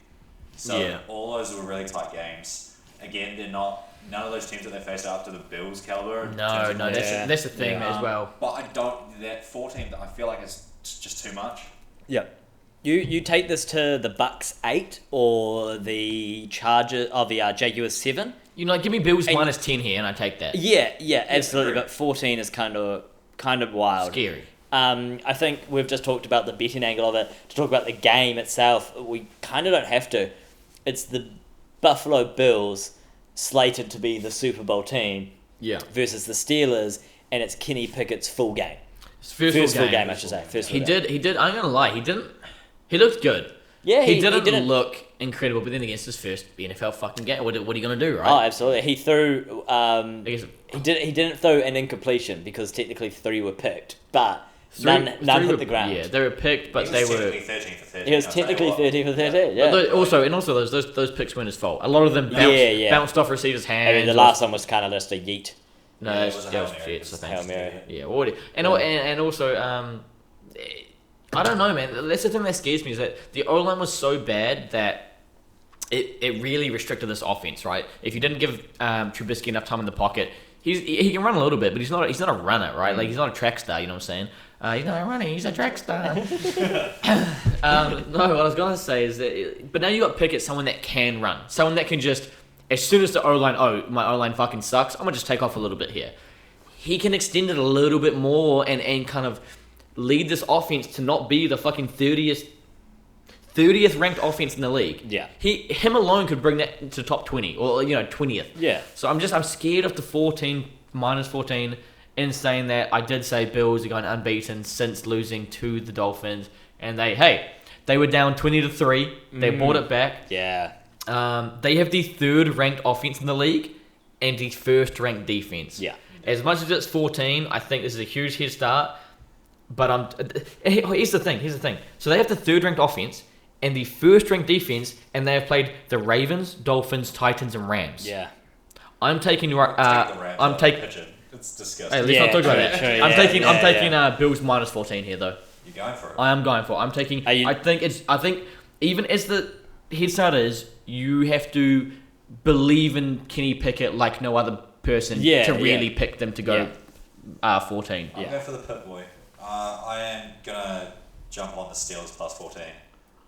So Yeah. all those were really tight games. Again, they're not. None of those teams that they faced are up to the Bills caliber. in No, terms of no, leadership. that's the thing Yeah. as well. But I don't. That 14, I feel like it's just too much. Yep. You take this to the Bucks 8 or the Chargers or the Jaguars 7. You know, give me Bills And- -10 here, and I take that. Yeah, absolutely. agree. But 14 is kind of wild. Scary. I think we've just talked about the betting angle of it. To talk about the game itself, we kind of don't have to. It's the Buffalo Bills slated to be the Super Bowl team Yeah. versus the Steelers, and it's Kenny Pickett's full game. First Full game, I should say. First He full game. did. I'm gonna lie. He looked good. Yeah, He didn't look incredible, but then against his first NFL fucking game, what are you gonna do, Oh, right? absolutely. He threw. I guess He didn't throw an incompletion because technically 3 were picked, but three none were- hit the ground. Yeah, they were picked, but He they was were. technically 13 for 13. He was I'll tell you technically what. 13 for 13. Yeah. But also those picks weren't his fault. A lot of them bounced off receivers' hands. I mean, the last one was kind of just a yeet. No, Yeah, it that was a was Hail Mary. Jets, I think. Hail Mary. Yeah, and also, I don't know, man. That's the thing that scares me is that the O-line was so bad that it really restricted this offense, right? If you didn't give Trubisky enough time in the pocket, he can run a little bit, but he's not a runner, right? Like, he's not a track star, you know what I'm saying? He's not a runner, he's a track star. No, what I was going to say is that, but now you got Pickett, someone that can run, someone that can just, as soon as the O-line, my O-line fucking sucks, I'm going to just take off a little bit here. He can extend it a little bit more and kind of lead this offense to not be the fucking 30th ranked offense in the league. Yeah. Him alone could bring that to top 20 or 20th. Yeah. So I'm scared of the -14 in saying that I did say Bills are going unbeaten since losing to the Dolphins, and they were down 20-3. They brought it back. Yeah. They have the 3rd ranked offense in the league and the 1st ranked defense. Yeah. As much as it's 14, I think this is a huge head start. But here's the thing. So they have the 3rd ranked offense and the 1st ranked defense, and they have played the Ravens, Dolphins, Titans, and Rams. Yeah. I'm taking Take the Rams I'm out taking. of the picture. It's Hey, disgusting. let's not talk about true, that. true, I'm yeah, taking yeah. Bills -14 here though. You're going for it. I am going for. I'm taking. Are you- I think even as the head start is, you have to believe in Kenny Pickett like no other person Yeah, to really yeah. pick them to go 14. I'm going for the Pit Boy. I am going to jump on the Steelers +14.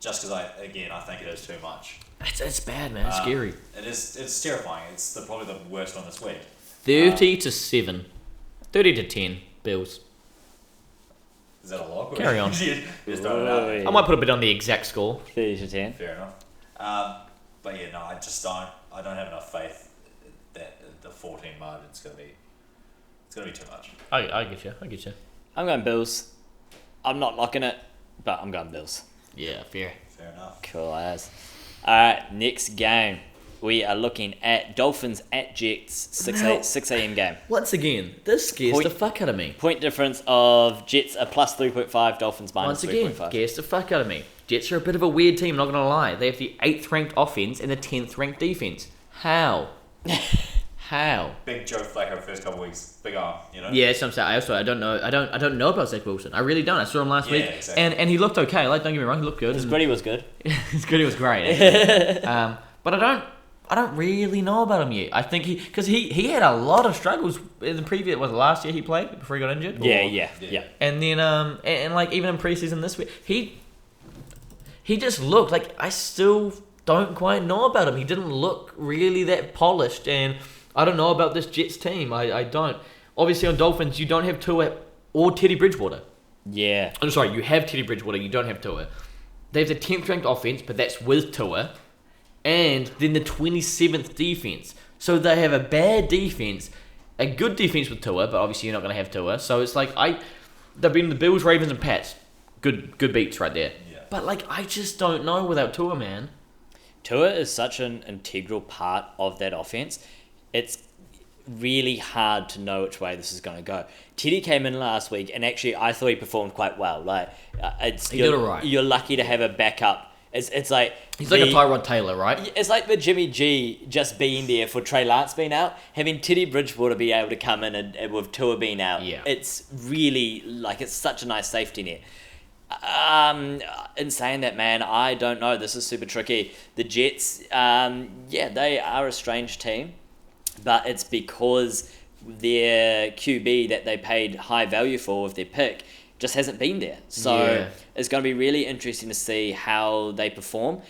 just because I think it is too much. It's bad, man. It's scary. It's terrifying. It's probably the worst one this week. 30-7. 30-10. Bills. Is that a lock? Carry on. Just throwing it out there. I might put a bit on the exact score. 30-10. Fair enough. But yeah, no, I just don't. I don't have enough faith that the 14 margin's gonna be. It's gonna be too much. I get you. I'm going Bills. I'm not locking it, but I'm going Bills. Yeah, fair. Fair enough. Cool as. Alright, next game. We are looking at Dolphins at Jets, 6 a.m. game. Once again, this scares the fuck out of me. Point difference of Jets are plus 3.5, Dolphins minus 3.5. Once again, scares the fuck out of me. Jets are a bit of a weird team, not gonna lie. They have the 8th ranked offense and the 10th ranked defense. How? How? Big Joe Flacco first couple weeks. Big arm, you know. Yeah, that's what I'm saying. I don't know. I don't know about Zach Wilson. I really don't. I saw him last week, exactly. and he looked okay. Like, don't get me wrong, he looked good. His gritty was good. His gritty was great. Actually. But I don't really know about him yet. I think because he had a lot of struggles in the previous. Was it last year he played before he got injured? Yeah. And then and like even in preseason this week, he just looked like I still don't quite know about him. He didn't look really that polished, and I don't know about this Jets team. I don't. Obviously on Dolphins you don't have Tua or Teddy Bridgewater. Yeah. I'm sorry, you have Teddy Bridgewater. You don't have Tua. They have the 10th ranked offense, but that's with Tua. And then the 27th defense. So they have a bad defense, a good defense with Tua, but obviously you're not going to have Tua. So it's like they've been the Bills, Ravens, and Pats. Good beats right there. Yeah. But like I just don't know without Tua, man. Tua is such an integral part of that offense. It's really hard to know which way this is going to go. Teddy came in last week, and actually I thought he performed quite well. Like He did alright. You're lucky to have a backup. It's like He's like a Tyrod Taylor, right? It's like the Jimmy G just being there for Trey Lance being out, having Teddy Bridgewater be able to come in and with Tua being out. Yeah. It's really like it's such a nice safety net. In saying that, man, I don't know. This is super tricky. The Jets, they are a strange team, but it's because their QB that they paid high value for with their pick just hasn't been there. So it's going to be really interesting to see how they perform.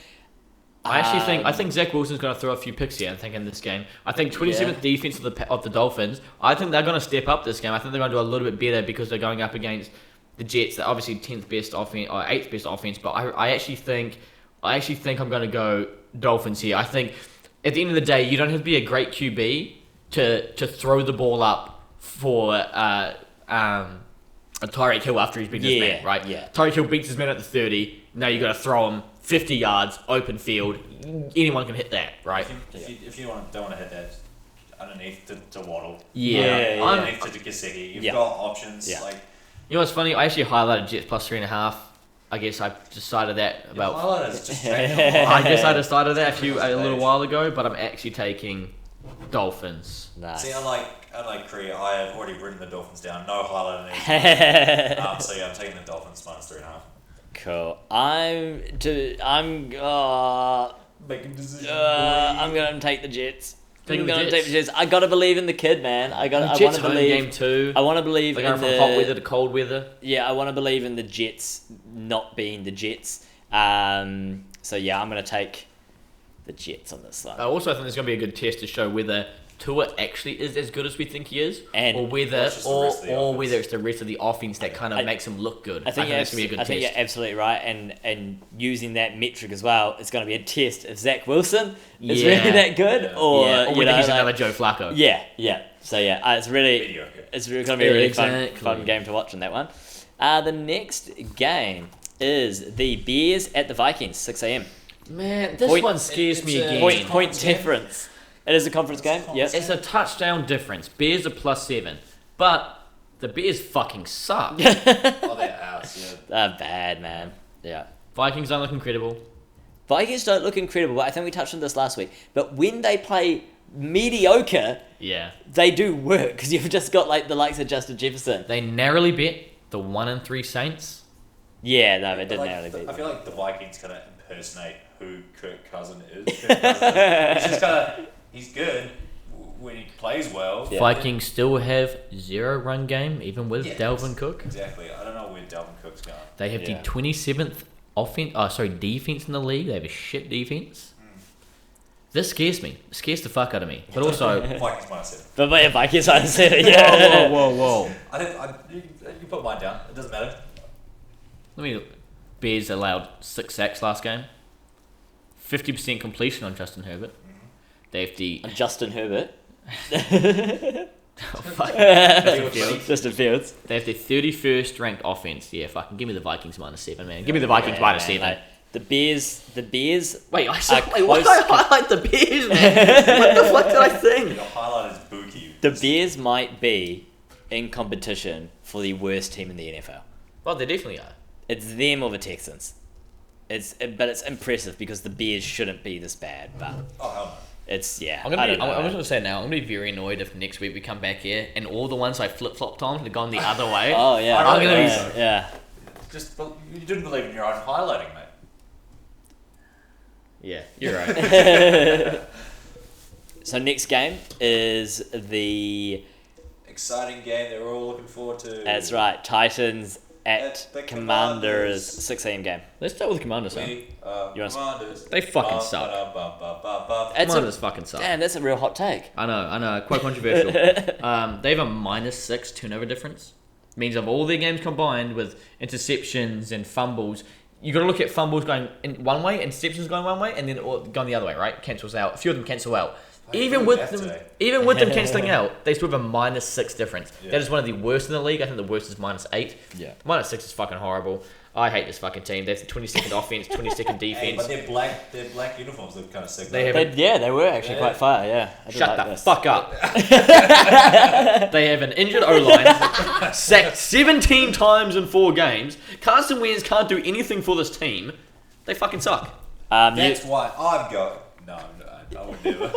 I think Zach Wilson's going to throw a few picks here. I think in this game, I think 27th defense of the Dolphins. I think they're going to step up this game. I think they're going to do a little bit better because they're going up against the Jets. They're obviously 10th best offense or 8th best offense. But I actually think I'm going to go Dolphins here. I think at the end of the day, you don't have to be a great QB to throw the ball up for a Tyreek Hill after he's beaten his man, right? Yeah. Tyreek Hill beats his man at the 30. Now you got to throw him 50 yards, open field. Anyone can hit that, right? If you don't want to hit that underneath to Waddle, Yeah. underneath to Gesicki, you've got options. Yeah. Like You know what's funny? I actually highlighted Jets plus 3.5. I guess I decided that about. highlighters just I guess I decided that a little while ago, but I'm actually taking Dolphins. Nice. See, unlike Cree, I have already written the Dolphins down. No highlight in each. So yeah, I'm taking the Dolphins minus 3.5. Cool. I'm Making decisions. I'm gonna take the Jets. Taking I'm the gonna Jets? take the Jets. I gotta believe in the kid, man. I Jets want to home believe. game 2. I want to believe They're in going from hot weather to cold weather. Yeah, I want to believe in the Jets not being the Jets. So yeah, I'm gonna take the Jets on this one. I also think there's going to be a good test to show whether Tua actually is as good as we think he is, And- or whether it's just the rest of the offense. whether it's the rest of the offense that kind of makes him look good. I think that's going to be a good I think test. you're absolutely right, and using that metric as well, it's going to be a test if Zach Wilson is Yeah. really that good, Yeah. or or you whether know, he's like- another Joe Flacco. Yeah. So yeah, it's really Mediocre. it's going to be a really Exactly. fun game to watch in that one. The next game is the Bears at the Vikings, 6 a.m. Man, this Point- one scares me it's a- again. Point conference game. difference. It is a conference game. Yes. It's a touchdown difference. Bears are plus 7, but the Bears fucking suck. Oh, they're ass, yeah. Bad, man. Yeah. Vikings don't look incredible. Vikings don't look incredible, but I think we touched on this last week. But when they play mediocre, Yeah, they do work because you've just got like the likes of Justin Jefferson. they narrowly bet the 1-3 Saints. Yeah, no, they did Like, narrowly beat I them. feel like the Vikings kind of impersonate who Kirk Cousin is. Kirk Cousins. He's just kind of he's good when he plays well. Yeah. Vikings still have 0 run game, even with Yeah, Dalvin Cook. Exactly. I don't know where Dalvin Cook's going. They have Yeah. the 27th defense in the league. They have a shit defense. This scares me. It scares the fuck out of me. But also, Vikings minus 7. But yeah, Vikings I said it. Yeah. whoa. You can put mine down. It doesn't matter. Bears allowed 6 sacks last game. 50% completion on Justin Herbert. They have the Justin Herbert. Justin Fields. They have the 31st ranked offense. Yeah, fucking give me the Vikings minus 7, man. Give me the Vikings minus 7. Like, the Bears. Wait, why did I highlight the Bears, man? What the fuck did I think? Your highlight is Buki. The Bears might be in competition for the worst team in the NFL. Well, they definitely are. It's them or the Texans. But it's impressive because the Bears shouldn't be this bad. But Oh, hell no. it's yeah. I'm just gonna say now. I'm gonna be very annoyed if next week we come back here and all the ones I flip flopped on have gone the other way. Oh yeah. I'm gonna yeah, yeah. You didn't believe in your own highlighting, mate. Yeah, you're right. So next game is the. Exciting game that we're all looking forward to. That's right, Titans at At the Commanders, Commanders. 6 a.m. game. Let's start with the Commanders, huh? We are You wanna- Commanders. They fucking suck. That's Commanders fucking suck. Damn, that's a real hot take. I know, quite controversial. They have a -6 turnover difference. Means of all their games combined with interceptions and fumbles, you got to look at fumbles going in one way, interceptions going one way, and then going the other way, right? Cancels out. A few of them cancel out. Even with them cancelling out, they still have a -6 difference. Yeah. That is one of the worst in the league. I think the worst is -8. Yeah. -6 is fucking horrible. I hate this fucking team. They have the 22nd offense, 22nd Hey, defense. but their black uniforms look kind of sick. They though. have They were actually Yeah. quite fire, yeah. I did Shut like the this. fuck up. They have an injured O-line, sacked 17 times in 4 games. Carson Wentz can't do anything for this team. They fucking suck. That's why I'm going. No, I would never.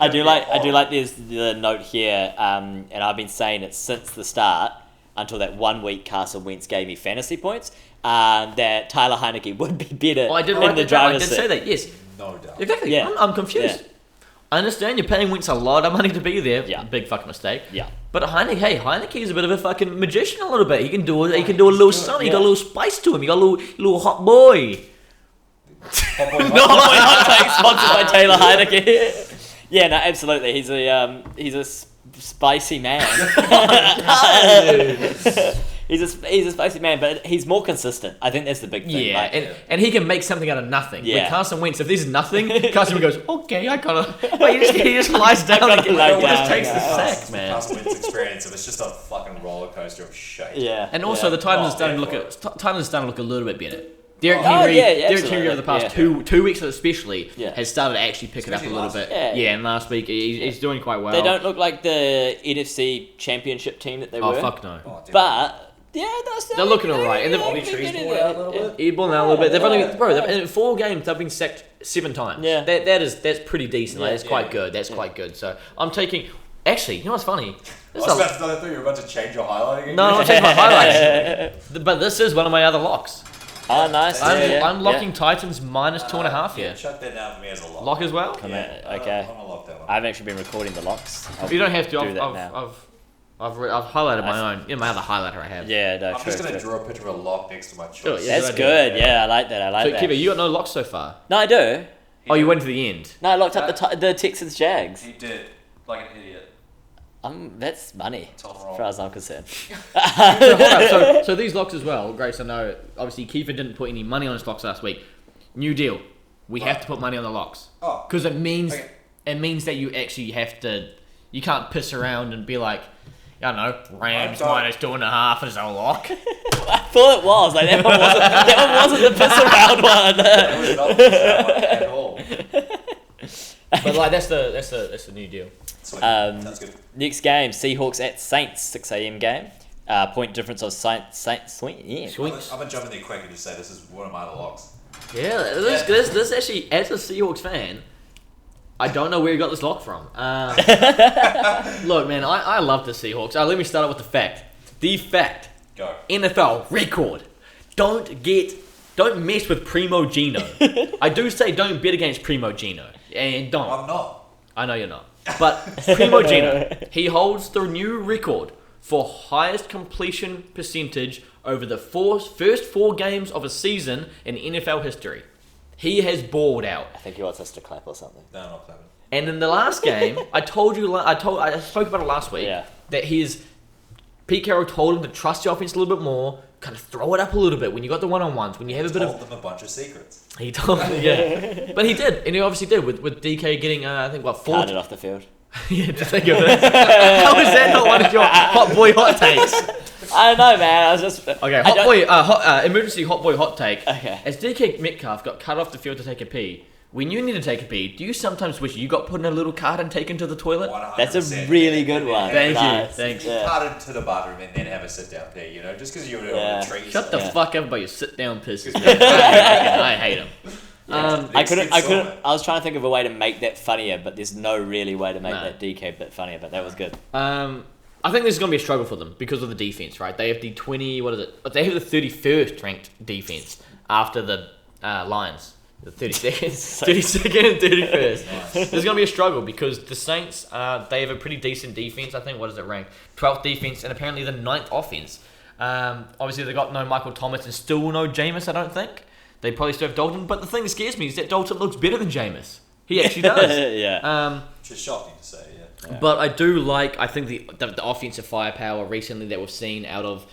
I do like there's the note here, and I've been saying it since the start until that 1 week Carson Wentz gave me fantasy points, that Tyler Heineke would be better Oh, I did in like the that. I driver's did seat. say that. Yes, No doubt. exactly. Yeah. I'm confused. Yeah. I understand you're paying Wentz a lot of money to be there. Yeah. Big fucking mistake. Yeah. But Heineke is a bit of a fucking magician a little bit. He can do a little something. He got a little spice to him. He got a little hot boy. Hot boy, No, not take sponsored by Taylor Heineke. Yeah, no, absolutely. He's a spicy man. He's a spicy man, but he's more consistent. I think that's the big thing. Yeah, like, and he can make something out of nothing. Yeah. With Carson Wentz, if there's nothing, Carson Wentz goes, okay, I gotta. But he just lies down and he lie just down, takes the yeah. sack, man. Carson Wentz experience of it's just a fucking roller coaster of shit. yeah. And also, yeah. the Titans Oh, are starting to yeah, look a little bit better. Derrick Oh, Henry, yeah, Derrick absolutely. Henry over the past Yeah. two weeks especially Yeah. has started to actually pick it up a Especially little last bit. week. Yeah. And last week he's doing quite well. They don't look like the NFC championship team that they Oh were. fuck no. Oh, damn. But yeah, They're looking alright, and they've Bobby Tree's balled out a little bit. He's balling out a little bit. They've Yeah. only, bro, in 4 games they've been sacked 7 times. Yeah. That's pretty decent. Like, Yeah. that's quite Yeah. good. That's quite good. So I'm taking. Actually, you know what's funny? I This was is a- about to, I thought you were about to change your highlighting again. no, I'm not taking my highlights. But this is one of my other locks. Oh, nice. I'm locking Titans minus 2.5 Yeah, here. shut that down for me as a lock. Lock as well. Yeah, Okay. I'm gonna lock that one. I've actually been recording the locks. You don't have to. do that now. I've highlighted my own. My other highlighter I have. Yeah, no, I'm true, just gonna true. draw a picture of a lock next to my choice. Sure, yeah. That's Good good. idea. Yeah, I like that. I like So, that. Kiva, you got no locks so far. No, I do. Oh, you went to the end. No, I locked up the Texans Jags. He did, like an idiot. That's money, Total as wrong. far as I'm concerned. So, hold up. So these locks as well. Great to know. Obviously, Kiefer didn't put any money on his locks last week. New deal. We have to put money on the locks Oh, because it means okay. that you actually have to. You can't piss around and be like, I don't know, Rams I don't- minus 2.5 is a lock. I thought it was like that one wasn't. That one wasn't the piss around one. that was not that one at all. But like that's the new deal. Sweet. Um, Sounds good. Next game, Seahawks at Saints, 6 a.m. game. Point difference of Saints. Yeah. Swinks. I'm gonna jump in there quick and just say this is one of my other locks. Yeah, this actually, as a Seahawks fan, I don't know where you got this lock from. Look, man, I love the Seahawks. Let me start out with the fact. The fact. Go. NFL record. Don't mess with Primo Gino. I do say don't bet against Primo Gino. And don't. I'm not. I know you're not. But Primo Gino, he holds the new record for highest completion percentage over the first 4 games of a season in NFL history. He has balled out. I think he wants us to clap or something. No, I'm not clapping. And in the last game, I spoke about it last week, that Pete Carroll told him to trust the offense a little bit more, kind of throw it up a little bit when you got the one-on-ones, when you have a bit of... Told them a bunch of secrets. He told them, yeah. But he did, and he obviously did, with DK getting, I think, 4... Carted off the field. Yeah, to think of this. How is that not one of your hot boy hot takes? I don't know, man. I was just... Okay, emergency hot boy hot take. Okay. As DK Metcalf got cut off the field to take a pee, when you need to take a pee, do you sometimes wish you got put in a little cart and taken to the toilet? 100%. That's a really good one. Thank you. Nice. Thanks. Yeah. Carted to the bathroom and then have a sit down pee, you know, just because you're on a treat. Shut the Yeah. fuck up about your sit down pisses. I hate him. I was trying to think of a way to make that funnier, but there's no really way to make that DK bit funnier, but that was good. I think this is going to be a struggle for them because of the defense, right? They have the 20, what is it? They have the 31st ranked defense after the Lions. The 32nd, 32nd and 31st. Nice. There's going to be a struggle because the Saints, they have a pretty decent defense. I think, what is it ranked? 12th defense and apparently the 9th offense. Obviously, they got no Michael Thomas and still no Jameis, I don't think. They probably still have Dalton. But the thing that scares me is that Dalton looks better than Jameis. He actually does. Yeah. Which is shocking to say, yeah. But I think the offensive firepower recently that we've seen out of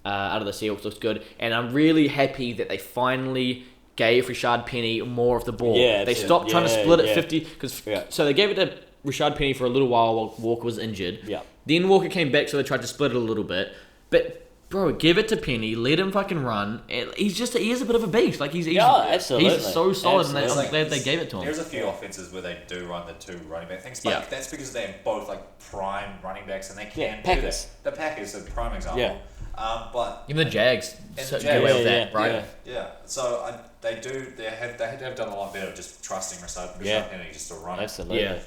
the Seahawks looks good. And I'm really happy that they finally gave Rashad Penny more of the ball. Yeah, they stopped trying to split it 50 Yeah. So they gave it to Rashad Penny for a little while Walker was injured. Yeah. Then Walker came back, so they tried to split it a little bit. But bro, give it to Penny, let him fucking run. And he is a bit of a beast. Like he's absolutely. He's so solid, and It's I'm glad they gave it to him. There's a few offenses where they do run the 2 running back things, but that's because they have both like prime running backs and they can do Packers. that. The Packers are a prime example. Yeah. But Even the Jags And so the get Jags, away with that, right? yeah. So they have done a lot better just trusting Rashad Penny just to run it. Absolutely. Yeah.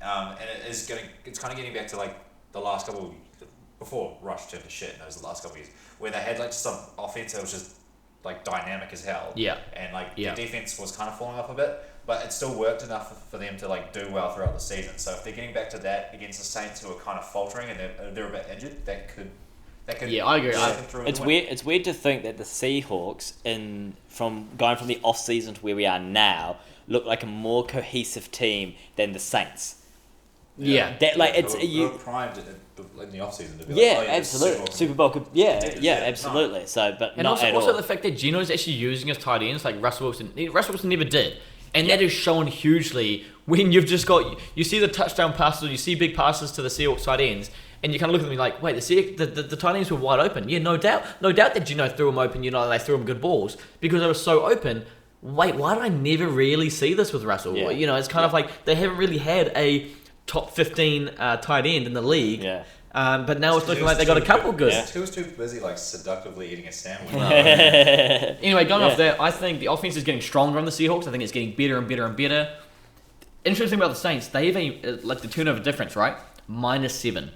And it's kind of getting back to like the last couple before Rush turned to shit. And it was the last couple of years where they had like some offense that was just like dynamic as hell. Yeah. And like the defense was kind of falling off a bit, but it still worked enough for them to like do well throughout the season. So if they're getting back to that against the Saints, who are kind of faltering and they're a bit injured, that could. Yeah, I agree. It's weird. It's weird to think that the Seahawks, from going from the off season to where we are now, look like a more cohesive team than the Saints. Yeah. That like it's you're primed in the off season to be yeah, like, absolutely. Super Bowl could absolutely. No. So, but And not at also all. the fact that Geno's actually using his tight ends like Russell Wilson. Russell Wilson never did. And that is shown hugely when you've just got... You see the touchdown passes, you see big passes to the Seahawks tight ends, and you kind of look at them like, wait, the tight ends were wide open. Yeah, no doubt that Geno threw them open, they threw them good balls because they were so open. Wait, why did I never really see this with Russell? Yeah. It's kind of like they haven't really had a top 15 tight end in the league. Yeah. But now it's looking like they got a couple good. He was too busy like seductively eating a sandwich. Anyway, going off that, I think the offense is getting stronger on the Seahawks. I think it's getting better and better and better. Interesting about the Saints, they have the turnover difference, right? -7.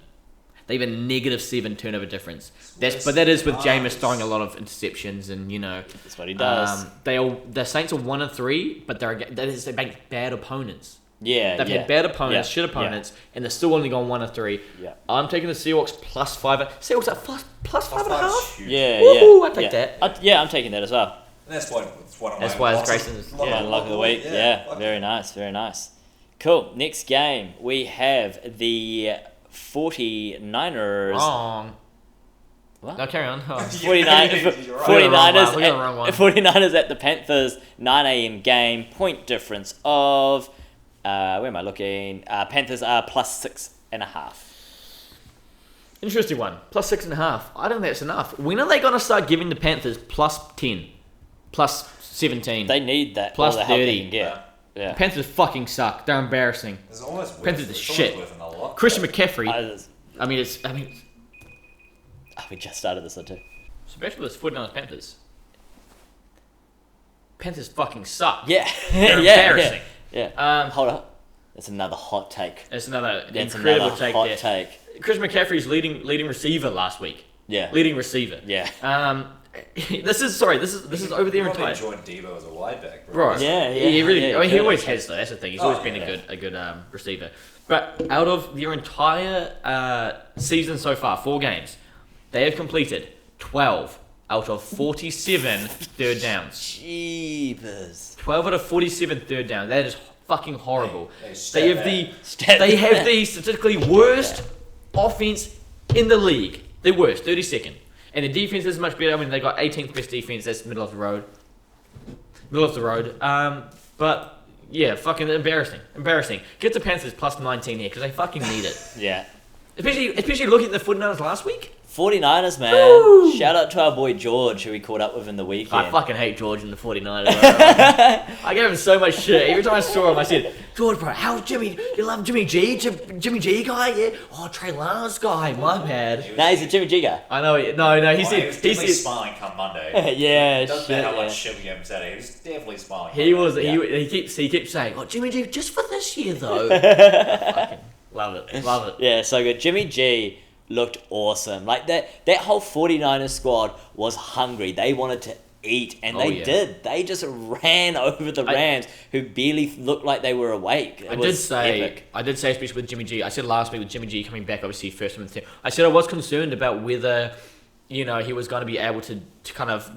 They have a -7 turnover difference. But that is with Jameis throwing a lot of interceptions and That's what he does. The Saints are 1-3, but they make bad opponents. Yeah, They've had bad opponents, shit opponents, and they're still only gone 1-3. Yeah. I'm taking the Seahawks +5. Seahawks at plus 5.5. Yeah, Woohoo, I take that. I'm taking that as well. And that's one of That's my why it's losses. Grayson's. Luck of the week. Yeah, very nice, very nice. Cool. Next game, we have the 49ers. Wrong. What? No, carry on. Oh. 49ers, You're right. 49ers, We got the wrong one. 49ers at the Panthers 9 a.m. game. Point difference of where am I looking? Panthers are +6.5. Interesting one. +6.5. I don't think that's enough. When are they going to start giving the Panthers +10, +17? They need that Plus all the help they 30. can get. Yeah. Panthers fucking suck. They're embarrassing. It's almost worth, Panthers are it's shit. almost worth another lot. Christian McCaffrey. I we just started this one too. Especially with 49ers Panthers. Panthers fucking suck. Yeah. They're yeah, embarrassing. Yeah. Hold up. That's another hot take. That's another That's incredible another take hot there. take. Chris McCaffrey's leading receiver last week. Yeah. Leading receiver. Yeah. This is over their Probably entire. joined Debo as a wide back, Bro, Yeah, he really. yeah, I mean, he good. always has though. That's the thing. He's always been yeah. a good receiver. But out of their entire season so far, 4 games, they have completed 12 out of 47 third downs. Jeebus. 12 out of 47 third downs. That is fucking horrible. Hey, They have they have the statistically worst offense in the league. The worst, 32nd. And the defense is much better. I mean, they got 18th best defense. That's middle of the road. But yeah, fucking embarrassing. Get the Panthers plus 19 here because they fucking need it. Yeah. Especially looking at the 49ers last week. 49ers, man. Woo! Shout out to our boy George, who we caught up with in the weekend. I fucking hate George and the 49ers. I gave him so much shit. Every time I saw him, I said, George, bro, how's Jimmy? You love Jimmy G? Jimmy G guy? Yeah. Oh, Trey Lance guy. My bad. Nah, he's a Jimmy G guy. I know. No. He He said. was He definitely said. smiling come Monday. Yeah, It doesn't shit, matter how yeah. much shit we gave him Saturday. He was definitely smiling. He was. Yeah. He keeps saying, "Oh, Jimmy G, just for this year though." Fucking love it. Yeah, so good. Jimmy G looked awesome. Like that whole 49ers squad was hungry. They wanted to eat, and Oh, they yeah. did. They just ran over the Rams, who barely looked like they were awake. It I was did say, especially with Jimmy G. I said last week with Jimmy G coming back, obviously first from the team. I said I was concerned about whether, he was going to be able to kind of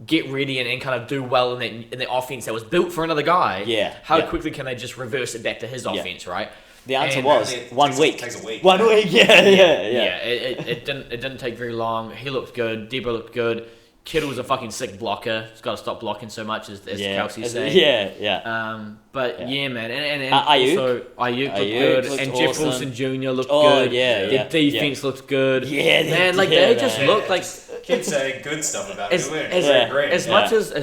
get ready and kind of do well in the offense that was built for another guy. Yeah, How yeah. quickly can they just reverse it back to his offense, right? The answer And- was It 1 week. takes a week. 1 week, yeah. It didn't take very long. He looked good. Debo looked good. Kittle's a fucking sick blocker. He's got to stop blocking so much, as Kelsey's saying. Yeah. But yeah, man, and Ayuk? also Ayuk looked Ayuk good, looked and Jeff awesome. Wilson Jr. looked Oh, good. yeah, Their yeah, defense looked good. Yeah, man, like yeah, they just man. looked like Keep saying good stuff about as you. as, Yeah. Great. as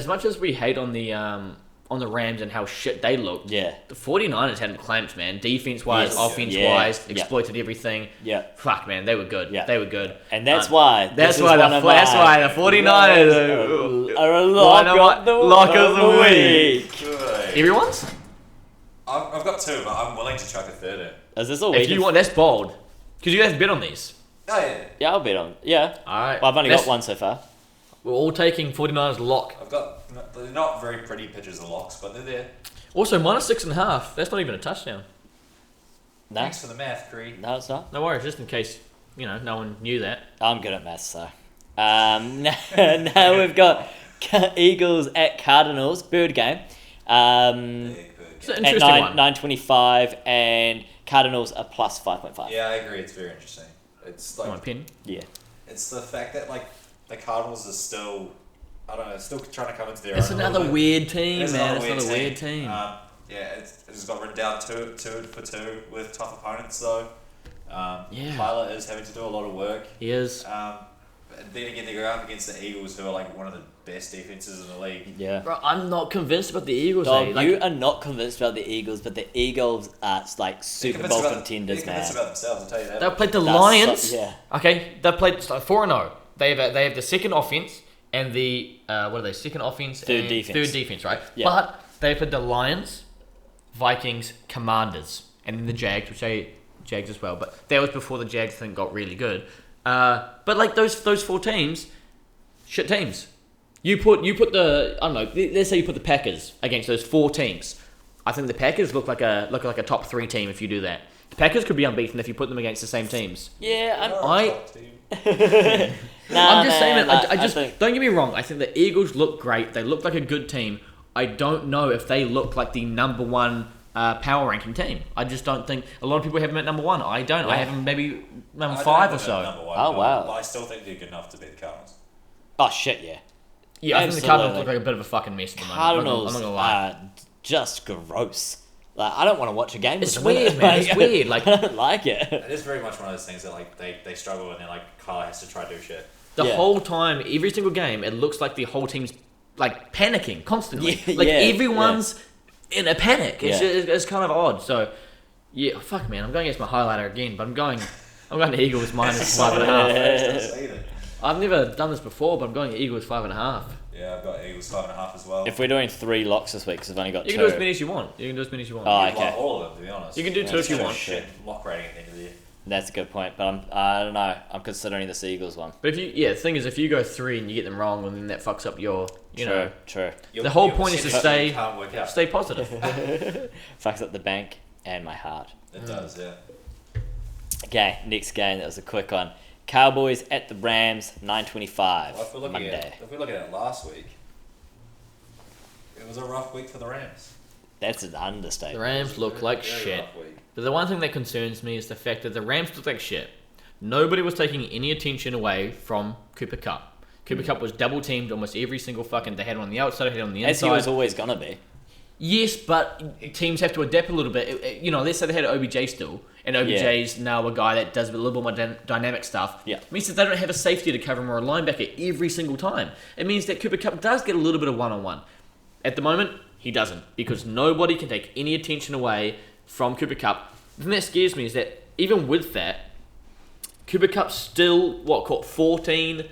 much as we hate on the Rams and how shit they looked. Yeah. The 49ers had them clamped, man. Defense wise, Yes. offense Yeah. wise, Yeah. exploited everything. Yeah. Fuck, man, they were good. Yeah. They were good. And that's why. That's this why is the one of that's my why the 49ers are a lock of the week. Good. Everyone's? I've got 2, but I'm willing to chuck a third in. Is this a week? If you want, that's bold. Because you guys bet on these. Oh yeah. Yeah, I'll bet on. Yeah. Alright. Well, I've only got one so far. We're all taking 49ers lock. I've got. They're not very pretty pictures of locks, but they're there. Also, -6.5. That's not even a touchdown. No, Thanks for the math, Cree. no, it's not. No worries, just in case, no one knew that. I'm good at maths, so. Now we've got Eagles at Cardinals, bird game. It's an At interesting one. 9.25, and Cardinals are plus 5.5. Yeah, I agree. It's very interesting. It's Come on, like pin. Yeah. it's the fact that like the Cardinals are still, I don't know, still trying to come into their It's own. a another little bit. weird team, It's man. another It's not a weird team. Yeah, it's got written down two for two with tough opponents though. Yeah. Tyler is having to do a lot of work. He is. And then again, they go up against the Eagles, who are like one of the best defenses in the league. Yeah. Bro, I'm not convinced about the Eagles. Dog, Like, you are not convinced about the Eagles, but the Eagles are like Super Bowl contenders, They're man. convinced about themselves. I'll tell you that. they've played the That's Lions. so- yeah. Okay, they've played 4-0. They have the second offense and the what are they? Second offense Third and defense. Third defense, right? Yeah. But they played the Lions, Vikings, Commanders, and then the Jags, which they Jags as well. But that was before the Jags thing got really good. But like those 4 teams, shit teams. You put the I don't know. Let's say you put the Packers against those 4 teams. I think the Packers look like a top 3 team if you do that. The Packers could be unbeaten if you put them against the same teams. Yeah, I'm just saying that. I just think- don't get me wrong. I think the Eagles look great. They look like a good team. I don't know if they look like the number 1 power ranking team. I just don't think a lot of people have them at number 1. I don't. I Yeah. have them maybe number I 5 or don't have them at so. number 1, Oh, wow. But I still think they're good enough to beat the Cardinals. Oh shit, yeah. Yeah, I think the Cardinals Absolutely. look like a bit of a fucking mess at the moment. Cardinals I'm not gonna lie. are just gross. Like, I don't want to watch a game. It's with them, weird, innit? man. It's weird. Like I don't like it. It is very much one of those things that like they struggle and then like Carla has to try to do shit. the Yeah. whole time, every single game, it looks like the whole team's like panicking constantly. Yeah, like yeah, everyone's in a panic. It's, Yeah. it's kind of odd. So yeah, fuck man, I'm going against my highlighter again, but I'm going to Eagles -5.5. I've never done this before, but I'm going Eagles 5.5. Yeah, I've got Eagles 5.5 as well. If we're doing 3 locks this week, because I've only got You 2. can do as many as you want. You can do as many as you want. Oh, I okay. all of them, to be honest. You can do 2 if It's you just want. Shit, lock rating at the end of the year. That's a good point, but I don't know. I'm considering this Eagles one. But the thing is, if you go 3 and you get them wrong, well, then that fucks up your, True. The whole point is to You can't work out. stay positive. Fucks up the bank and my heart. It does, yeah. Okay, next game. That was a quick one. Cowboys at the Rams, 9:25 Well, if Monday. we're looking at it last week, it was a rough week for the Rams. That's an understatement. The Rams look like Very shit. rough week. But the one thing that concerns me is the fact that the Rams look like shit. Nobody was taking any attention away from Cooper Kupp. Cooper Kupp was double teamed almost every single fucking. They had him on the outside, they had him on the inside. As he was always gonna be. Yes, but teams have to adapt a little bit. Let's say they had OBJ still, and OBJ's now a guy that does a little bit more dynamic stuff. Yeah. It means that they don't have a safety to cover him or a linebacker every single time. It means that Cooper Kupp does get a little bit of one-on-one. At the moment, he doesn't, because nobody can take any attention away from Cooper Kupp. The thing that scares me is that even with that, Cooper Kupp still, 14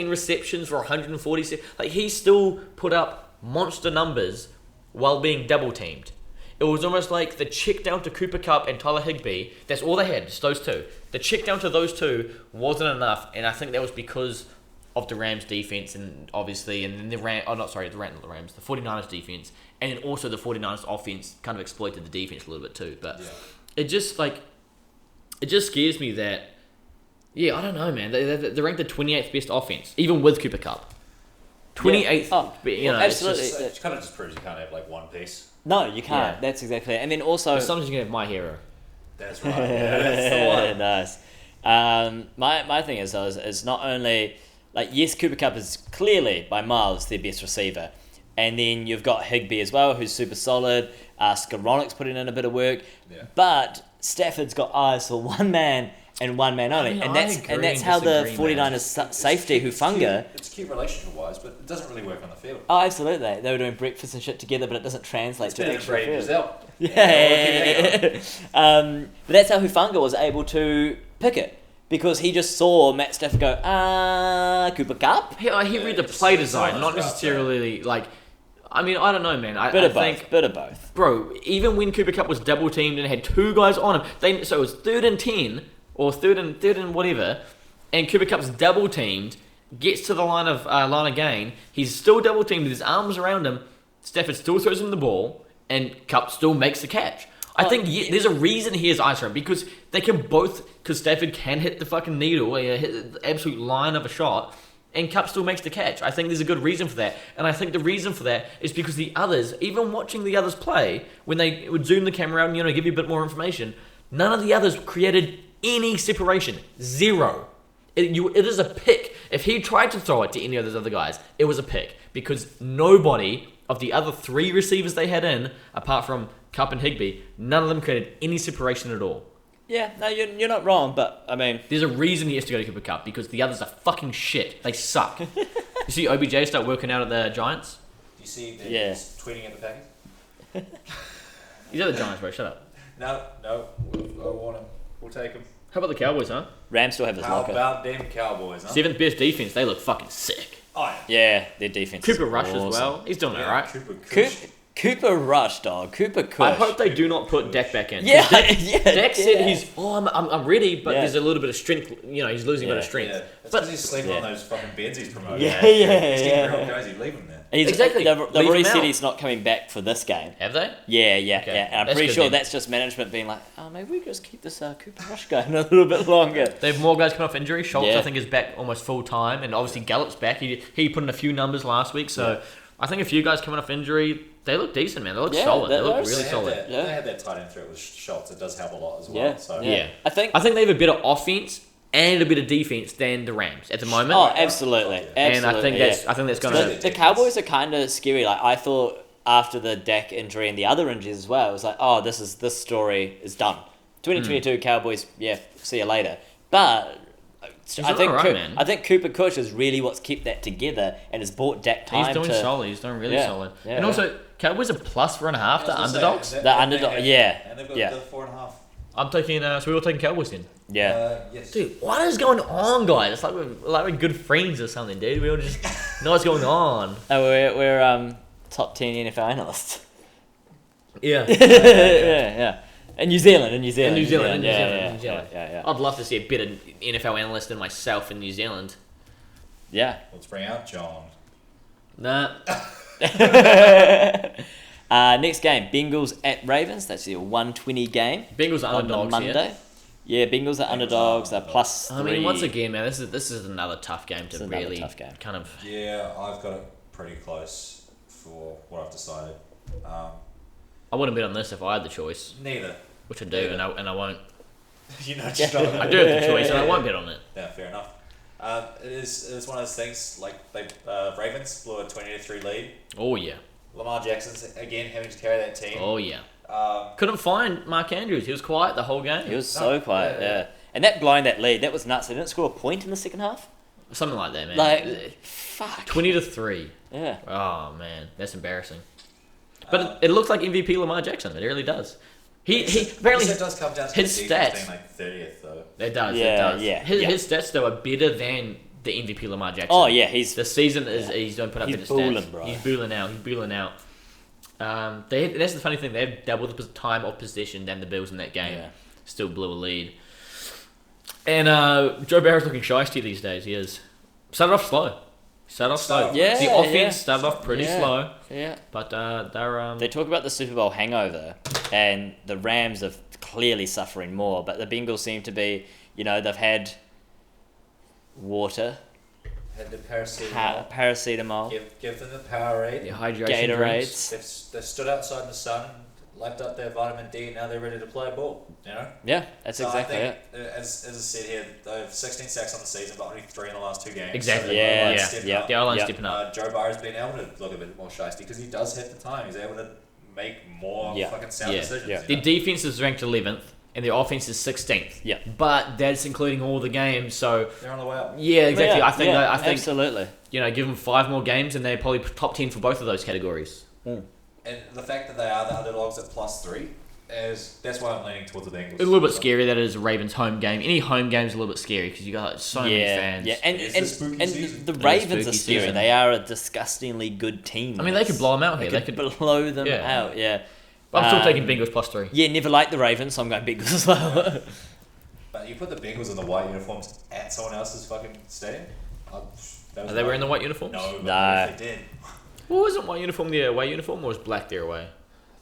receptions for 146. Like, he still put up monster numbers while being double teamed. It was almost like the check down to Cooper Kupp and Tyler Higbee, that's all they had, just those two. The check down to those two wasn't enough, and I think that was because of the Rams defense, and obviously, and then the 49ers defense, and then also the 49ers offense kind of exploited the defense a little bit too. But it just scares me that, I don't know, man. They ranked the 28th best offense, even with Cooper Kupp. 28th, absolutely. It kind of just proves you can't have like one piece. No, you can't. Yeah. That's exactly it. And then also... But sometimes you can have my hero. That's right. Yeah, that's the one. Nice. My thing is, though, is not only... Like, yes, Cooper Kupp is clearly, by miles, their best receiver. And then you've got Higbee as well, who's super solid. Skowronek's putting in a bit of work. Yeah. But Stafford's got eyes for one man and one man only. And that's how the 49ers safety, Hufanga... It's cute relationship-wise, but it doesn't really work on the field. Oh, absolutely. They were doing breakfast and shit together, but it doesn't translate to actual Brady field. Giselle. Yeah. But that's how Hufanga was able to pick it. Because he just saw Matt Stafford go, Cooper Kupp? He read the play design, not necessarily like... I mean, I don't know, man. I think, bit of both. Bro, even when Cooper Kupp was double teamed and had two guys on him, so it was 3rd and 10 or third and whatever, and Cooper Kupp's double teamed, gets to the line of gain, he's still double teamed with his arms around him. Stafford still throws him the ball, and Kupp still makes the catch. I think there's a reason he has eyes for him, because they can both, because Stafford can hit the fucking needle, hit the absolute line of a shot, and Kupp still makes the catch. I think there's a good reason for that. And I think the reason for that is because the others, even watching the others play, when they would zoom the camera out and give you a bit more information, none of the others created any separation. Zero. It is a pick. If he tried to throw it to any of those other guys, it was a pick. Because nobody of the other 3 receivers they had in, apart from Kupp and Higbee, none of them created any separation at all. Yeah, no, you're not wrong, but, I mean... There's a reason he has to go to Cooper Kupp, because the others are fucking shit. They suck. You see OBJ start working out at the Giants? Do you see that he's tweeting at the Packers? He's at the Giants, bro. Shut up. No, I want him. We'll take him. How about the Cowboys, huh? Rams still have his How locker. about them Cowboys, huh? 7th best defense. They look fucking sick. Oh, Yeah, their defense Cooper is Rush awesome. as well. He's doing alright. Cooper Rush, dog. Cooper Kush. I hope they do not put Dak back in. Yeah, Dak said I'm ready, but Yeah. there's a little bit of strength. He's losing a bit of strength. Yeah, that's But because he's sleeping on those fucking beds he's promoting. Yeah. He's getting real crazy. Leave him there. Exactly. They've Leave already him said out. he's not coming back for this game. Have they? Yeah. Okay. And I'm That's pretty good sure then. that's just management being like, oh, maybe we just keep this Cooper Rush going a little bit longer. They have more guys coming off injury. Schultz, Yeah. I think, is back almost full time, and obviously Gallup's back. He put in a few numbers last week, so I think a few guys coming off injury. They look decent, man. They look solid. They look really solid. They had that tight end threat with Schultz. It does help a lot as well. Yeah. So. Yeah. I think they have a better offense and a bit of defense than the Rams at the moment. Oh, absolutely. And I think that's going to. The Cowboys are kind of scary. Like, I thought after the Dak injury and the other injuries as well, it was like, oh, this story is done. 2022 Cowboys, see you later. But I think Cooper Kush is really what's kept that together and has bought Dak time. He's doing solid. He's doing really solid. Yeah. And also, Cowboys are +4.5 to underdogs. The underdog, And they've got the 4.5. I'm taking. So we're all taking Cowboys then. Yeah. Yes. Dude, what is going on, guys? It's like we're good friends or something, dude. We all just know what's going on. Oh, we're top 10 NFL analysts. Yeah. yeah. In New Zealand, in New In Zealand. New Zealand, in New yeah, Zealand, yeah, in New Zealand. Yeah. I'd love to see a better NFL analyst than myself in New Zealand. Yeah. Let's bring out John. Nah. Next game, Bengals at Ravens. That's your 120 game. Bengals are on the underdogs Monday. here. Yeah, Bengals are underdogs. They're plus I 3. mean, once again, man, this is another tough game to another really tough game. kind of. Yeah, I've got it pretty close for what I've decided. I wouldn't bet on this if I had the choice, Neither. which I do, Neither. and I won't. You know, just not I do have the choice, and I won't bet on it. Yeah, fair enough. It is one of those things, like they Ravens blew a 20-3 lead. Oh yeah. Lamar Jackson's again having to carry that team. Oh yeah. Um, Couldn't find Mark Andrews. He was quiet the whole game. He was so quiet, yeah. yeah. And that blowing that lead, that was nuts. They didn't score a point in the second half. Something like that, man. Like, fuck. 20-3. Yeah. Oh man, that's embarrassing. But it looks like MVP Lamar Jackson. It really does. He apparently it does come down to his the defense stats. being like 30th though. It does. Yeah, it does. yeah, His, yeah. his stats though are better than the MVP Lamar Jackson. Oh yeah, he's The season is he's don't put up He's better booling, stats. bro. He's booling out. He's booling out. That's the funny thing. They have double the time of possession than the Bills in that game. Yeah. Still blew a lead. And Joe Barro's looking shiesty these days. He is. Started off slow. Yeah, The offense yeah. started off pretty Yeah. slow, yeah. but they're They talk about the Super Bowl hangover, and the Rams are clearly suffering more. But the Bengals seem to be, they've had water, Had the paracetamol. paracetamol, Give them the Powerade. the hydration drinks. Gatorades. They've stood outside in the sun and left up their vitamin D. Now they're ready to play ball. You know. Yeah, that's So exactly I it. think, as I said here, they have 16 sacks on the season, but only 3 in the last 2 games. Exactly. So Yeah, the O-line's yeah, stepping yeah. up. The O-line's Yep. stepping up. Joe Barro's been able to look a bit more shiesty because he does have the time. He's able to make more Yeah. fucking sound Yeah. decisions. Yeah. you The know? defense is ranked 11th, and their offense is 16th. Yeah. But that's including all the games. So They're on the way up. yeah, exactly. Yeah, I think yeah, I think absolutely. give them 5 more games, and they're probably top 10 for both of those categories. And the fact that they are the underdogs at +3 that's why I'm leaning towards the Bengals. A little bit scary that it is a Ravens home game. Any home game is a little bit scary because you got so many fans. Yeah, and It's the spooky season. the It is Ravens are spooky scary. season. They are a disgustingly good team. I mean, they could blow them out here. They could. blow them Yeah. out. Yeah. But I'm still taking Um, Bengals +3. Yeah, never liked the Ravens, so I'm going Bengals as well. But you put the Bengals in the white uniforms at someone else's fucking stadium? They were in the white uniforms. No, but No. if they did. Well, wasn't white uniform their away uniform, or was black their away?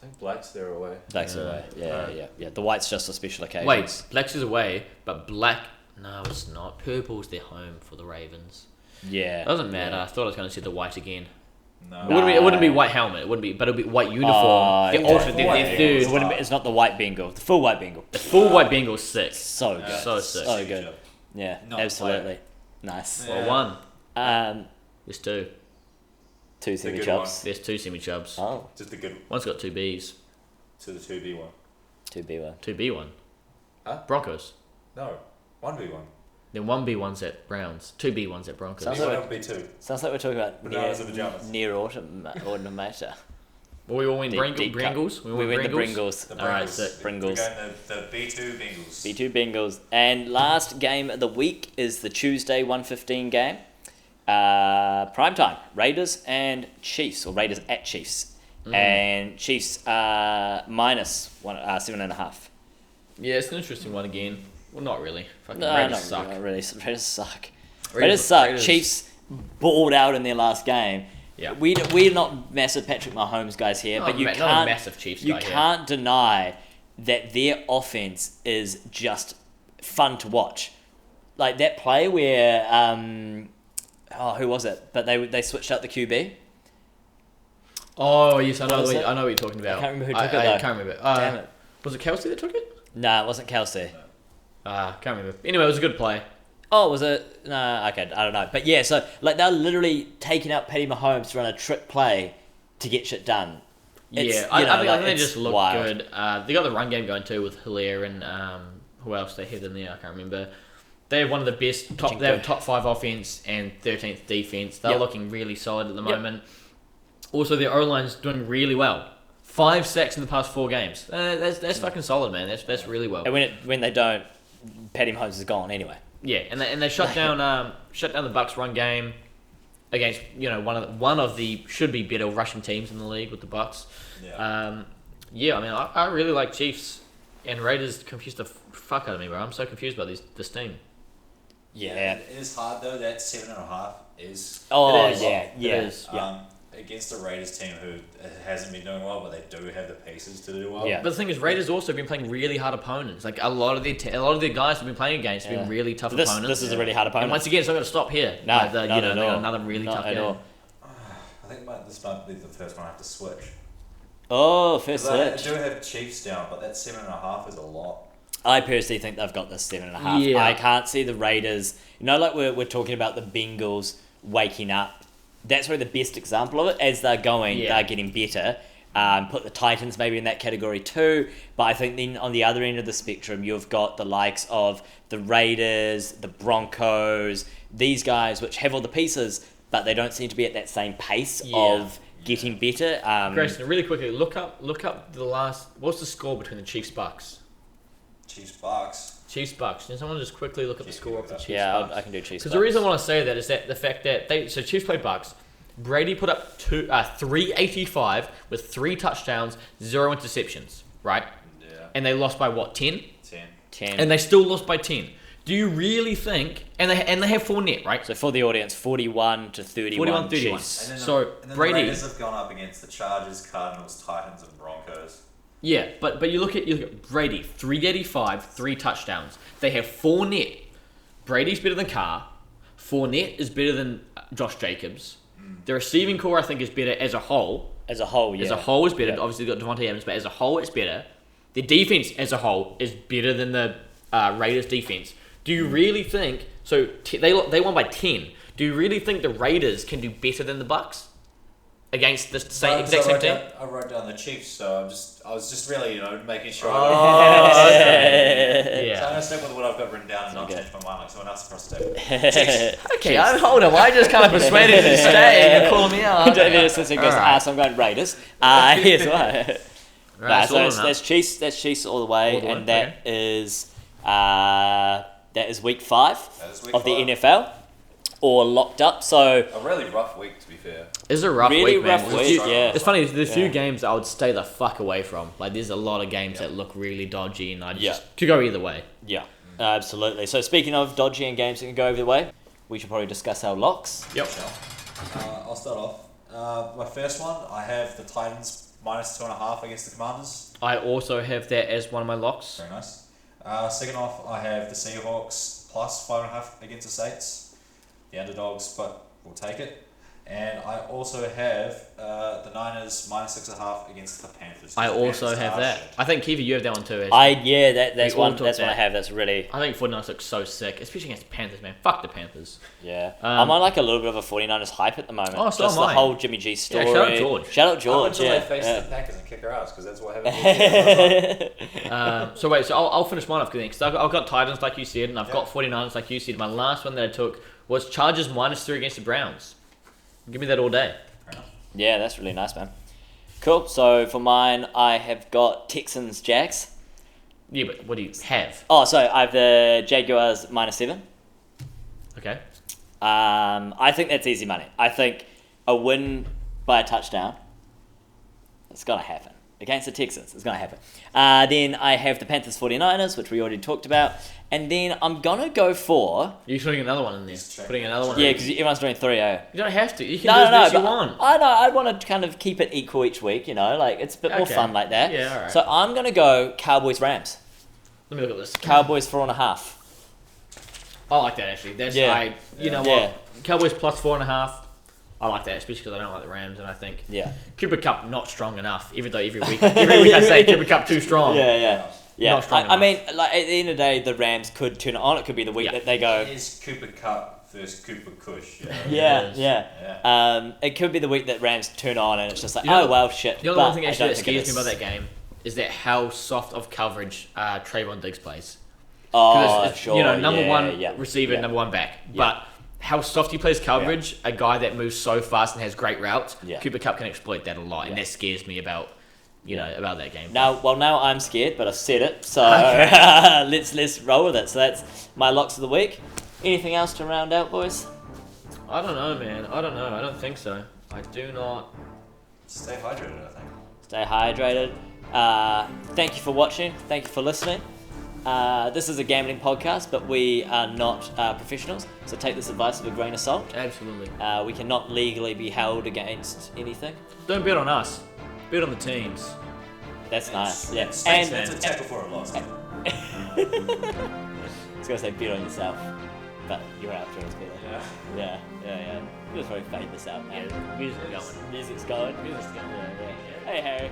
I think black's their away. That's Yeah. away. Yeah, Alright. yeah. The white's just a special occasion. Wait, black's is away, but black. No, it's not. Purple's their home for the Ravens. Yeah. Doesn't matter. Yeah. I thought I was going to say the white again. No. It wouldn't be white helmet. It wouldn't be, but it'd be white uniform. Oh, the yeah. alternate, their White third. Bengals. It wouldn't be, it's not the white Bengal. The full white Bengal. The full white Bengals 6. So Yeah. good. So sick. So good. Yeah, Not absolutely. Nice. Yeah. Well, one. Um, There's 2. 2 The semi good chops. There's 2 semi chubs. Oh, Just the good One's got 2 Bs. to the 2B1. 2B1. 2 B1. Huh? Broncos. No, 1B1. Then 1 B1's at Browns. 2 B1's at Broncos. Sounds B1 like- will be 2. Sounds like we're talking about Bananas and pajamas. near automata. Well, we all went Deep cut. Bringles. We went the Bringles. The Alright, Bengals. sick. Pringles. We're going the B2 Bengals. B2 Bengals. And last game of the week is the Tuesday 1:15 game. Prime time. Raiders and Chiefs, or Raiders at Chiefs. And Chiefs minus 7.5. Yeah, it's an interesting one again. Well, not really. Fucking No, Raiders not suck. really. Raiders suck. Raiders- Raiders suck. Raiders- Chiefs balled out in their last game. Yeah. We're not massive Patrick Mahomes guys here, but you Not a can't massive Chiefs you guy here. can't deny that their offense is just fun to watch. Like that play where who was it? But they switched out the QB. Oh, yes, I What know was what it? I know what you're talking about. I can't remember who took it, I though. can't remember. Damn it. Was it Kelsey that took it? Nah, it wasn't Kelsey. Can't remember. Anyway, it was a good play. Oh, was it? No, okay, I don't know. But yeah, so like they're literally taking out Patty Mahomes to run a trick play to get shit done. It's, Yeah, you I know, think like, they it's just look wild. good. They got the run game going too with Hilaire and who else they had in there. I can't remember. They're one of the best top. They're top 5 offense and 13th defense. They're Yep. looking really solid at the Yep. moment. Also, their O line's doing really well. 5 sacks in the past 4 games. That's fucking solid, man. That's really well. And when they don't, Patty Mahomes is gone anyway. Yeah, and they shut down the Bucks run game against one of the should be better rushing teams in the league with the Bucks. Yeah. I mean I really like Chiefs And Raiders confused the fuck out of me, bro. I'm so confused about this team. Yeah. It is hard though. That 7.5 is. Oh, It is. yeah. It Yeah. is. Yeah. Against a Raiders team who hasn't been doing well, but they do have the pieces to do well. Yeah. But the thing is, Raiders also have been playing really hard opponents. Like a lot of the guys have been playing against have been really tough opponents. This is a really hard opponent. And once again, it's not going to stop here. No, Like, not they at got all. another really Not tough at game. all. I think this might be the first one I have to switch. Oh, first 'Cause I switch. do have Chiefs down, but that 7.5 is a lot. I personally think they've got this 7.5. Yeah. I can't see the Raiders. You know, like we're talking about the Bengals waking up. That's probably the best example of it. As they're going, Yeah. they're getting better. Put the Titans maybe in that category too. But I think then on the other end of the spectrum, you've got the likes of the Raiders, the Broncos, these guys which have all the pieces, but they don't seem to be at that same pace Yeah. of getting better. Grayson, really quickly, look up the last. What's the score between the Chiefs Bucks? Chiefs Bucks. Chiefs Bucks. Can someone just quickly look at the score of the Chiefs Yeah, Bucks? I can do Chiefs. Because the reason I want to say that is that the fact that Chiefs played Bucks. Brady put up 385 with 3 touchdowns, 0 interceptions, right? Yeah. And they lost by what, 10? 10. And they still lost by 10. Do you really think? And they have 4 net, right? So for the audience, 41 to 31 41-31. Chiefs. And then So, and then Brady- the Raiders have gone up against the Chargers, Cardinals, Titans, and Broncos. Yeah, but you look at Brady, 385, 3 touchdowns. They have 4 net. Brady's better than Carr. 4 net is better than Josh Jacobs. The receiving core, I think, is better as a whole. As a whole, yeah. As a whole is better. Yeah. Obviously, they've got Devontae Evans, but as a whole, it's better. The defense as a whole is better than the Raiders' defense. Do you really think... So, they won by 10. Do you really think the Raiders can do better than the Bucks? Against the exact same team? I wrote down the Chiefs, so I was just really, making sure. Oh, So Yeah. I'm gonna stick with what I've got written down and not Okay. change my mind like someone else across the table. Okay, hold on. I just kind of persuaded you to stay and you're calling me out. David goes, Alright. so I'm going Raiders. Here's why. Right, So that's Chiefs all the way, All the way, and that is week 5 That is week of the 5. NFL, all locked up. So A really rough week, to be fair. It's a rough really week, man. rough There's a week, few- yeah. It's funny, there's a few Yeah. games I would stay the fuck away from. Like, there's a lot of games that look really dodgy, and I just... Yeah. Could go either way. Yeah, absolutely. So speaking of dodgy and games that can go over the way, we should probably discuss our locks. Yep. I'll start off. My first one, I have the Titans minus 2.5 against the Commanders. I also have that as one of my locks. Very nice. Second off, I have the Seahawks plus 5.5 against the Saints. The underdogs, but we'll take it. And I also have the Niners minus 6.5 against the Panthers. I The also Panthers have are that. shit. I think, Kiva, you have that one too. actually. That's We all one. took That's one I that. have. That's really I think 49ers look so sick, especially against the Panthers, man. Fuck the Panthers. yeah. Um, I'm on like a little bit of a 49ers hype at the moment. Oh, so just am the I. whole Jimmy G story. shout out George. Shout out Up George. until Yeah. they face yeah. the Packers and kick our ass, because that's what happened. So wait, so I'll finish mine off because I've got Titans like you said, and I've Yeah. got 49ers like you said. My last one that I took was Chargers minus 3 against the Browns. Give me that all day. Yeah, that's really nice, man. Cool. So for mine, I have got Texans Jags. Yeah, but what do you have? Oh, so I have the Jaguars minus 7. Okay. I think that's easy money. I think a win by a touchdown, it's going to happen. Against the Texans, it's going to happen. Then I have the Panthers 49ers, which we already talked about. And then I'm going to go for... You're putting another one in there. Just check. Putting another one Yeah, in. because everyone's doing 3-0. You don't have to. You can No, do as no, best but you want. I know. I want to kind of keep it equal each week, like it's a bit more Okay. fun like that. Yeah, alright. So I'm going to go Cowboys-Rams. Let me look at this. Cowboys 4.5. I like that actually. That's Yeah. you know Yeah. what? Cowboys plus 4.5. I like that, especially because I don't like the Rams, and I think Yeah. Cooper Cup not strong enough. Even though every week I say Cooper Cup too strong. Yeah. Not strong I enough. mean, like at the end of the day, the Rams could turn it on. It could be the week Yeah. that they go. It is Cooper Cup versus Cooper Cush. Yeah, is. yeah. It could be the week that Rams turn on, and it's just like, You know- oh well, shit. The only But one thing I actually don't that think it scares me is. about that game is that how soft of coverage Trayvon Diggs plays. Oh, It's, sure. you know, number yeah, one yeah, receiver, yeah. number one back. Yeah. But how soft he plays coverage, a guy that moves so fast and has great routes, Yeah. Cooper Cup can exploit that a lot, and Yeah. that scares me about about that game. Now I'm scared, but I said it, so Okay. let's roll with it. So that's my locks of the week. Anything else to round out, boys? I don't know, man. I don't know. I don't think so. I do not Stay hydrated, I think. Stay hydrated. Thank you for watching. Thank you for listening. This is a gambling podcast, but we are not professionals, so take this advice with a grain of salt. Absolutely. We cannot legally be held against anything. Don't bet on us. Bet on the teams. That's nice. Yeah. Thanks, And man. It's a tackle for a loss. I was gonna say bet on yourself, but your outro is better. Yeah. Yeah. We'll just probably fade this out, man. Yeah, music's going. Music's going. Music's going. Yeah. Hey, Harry.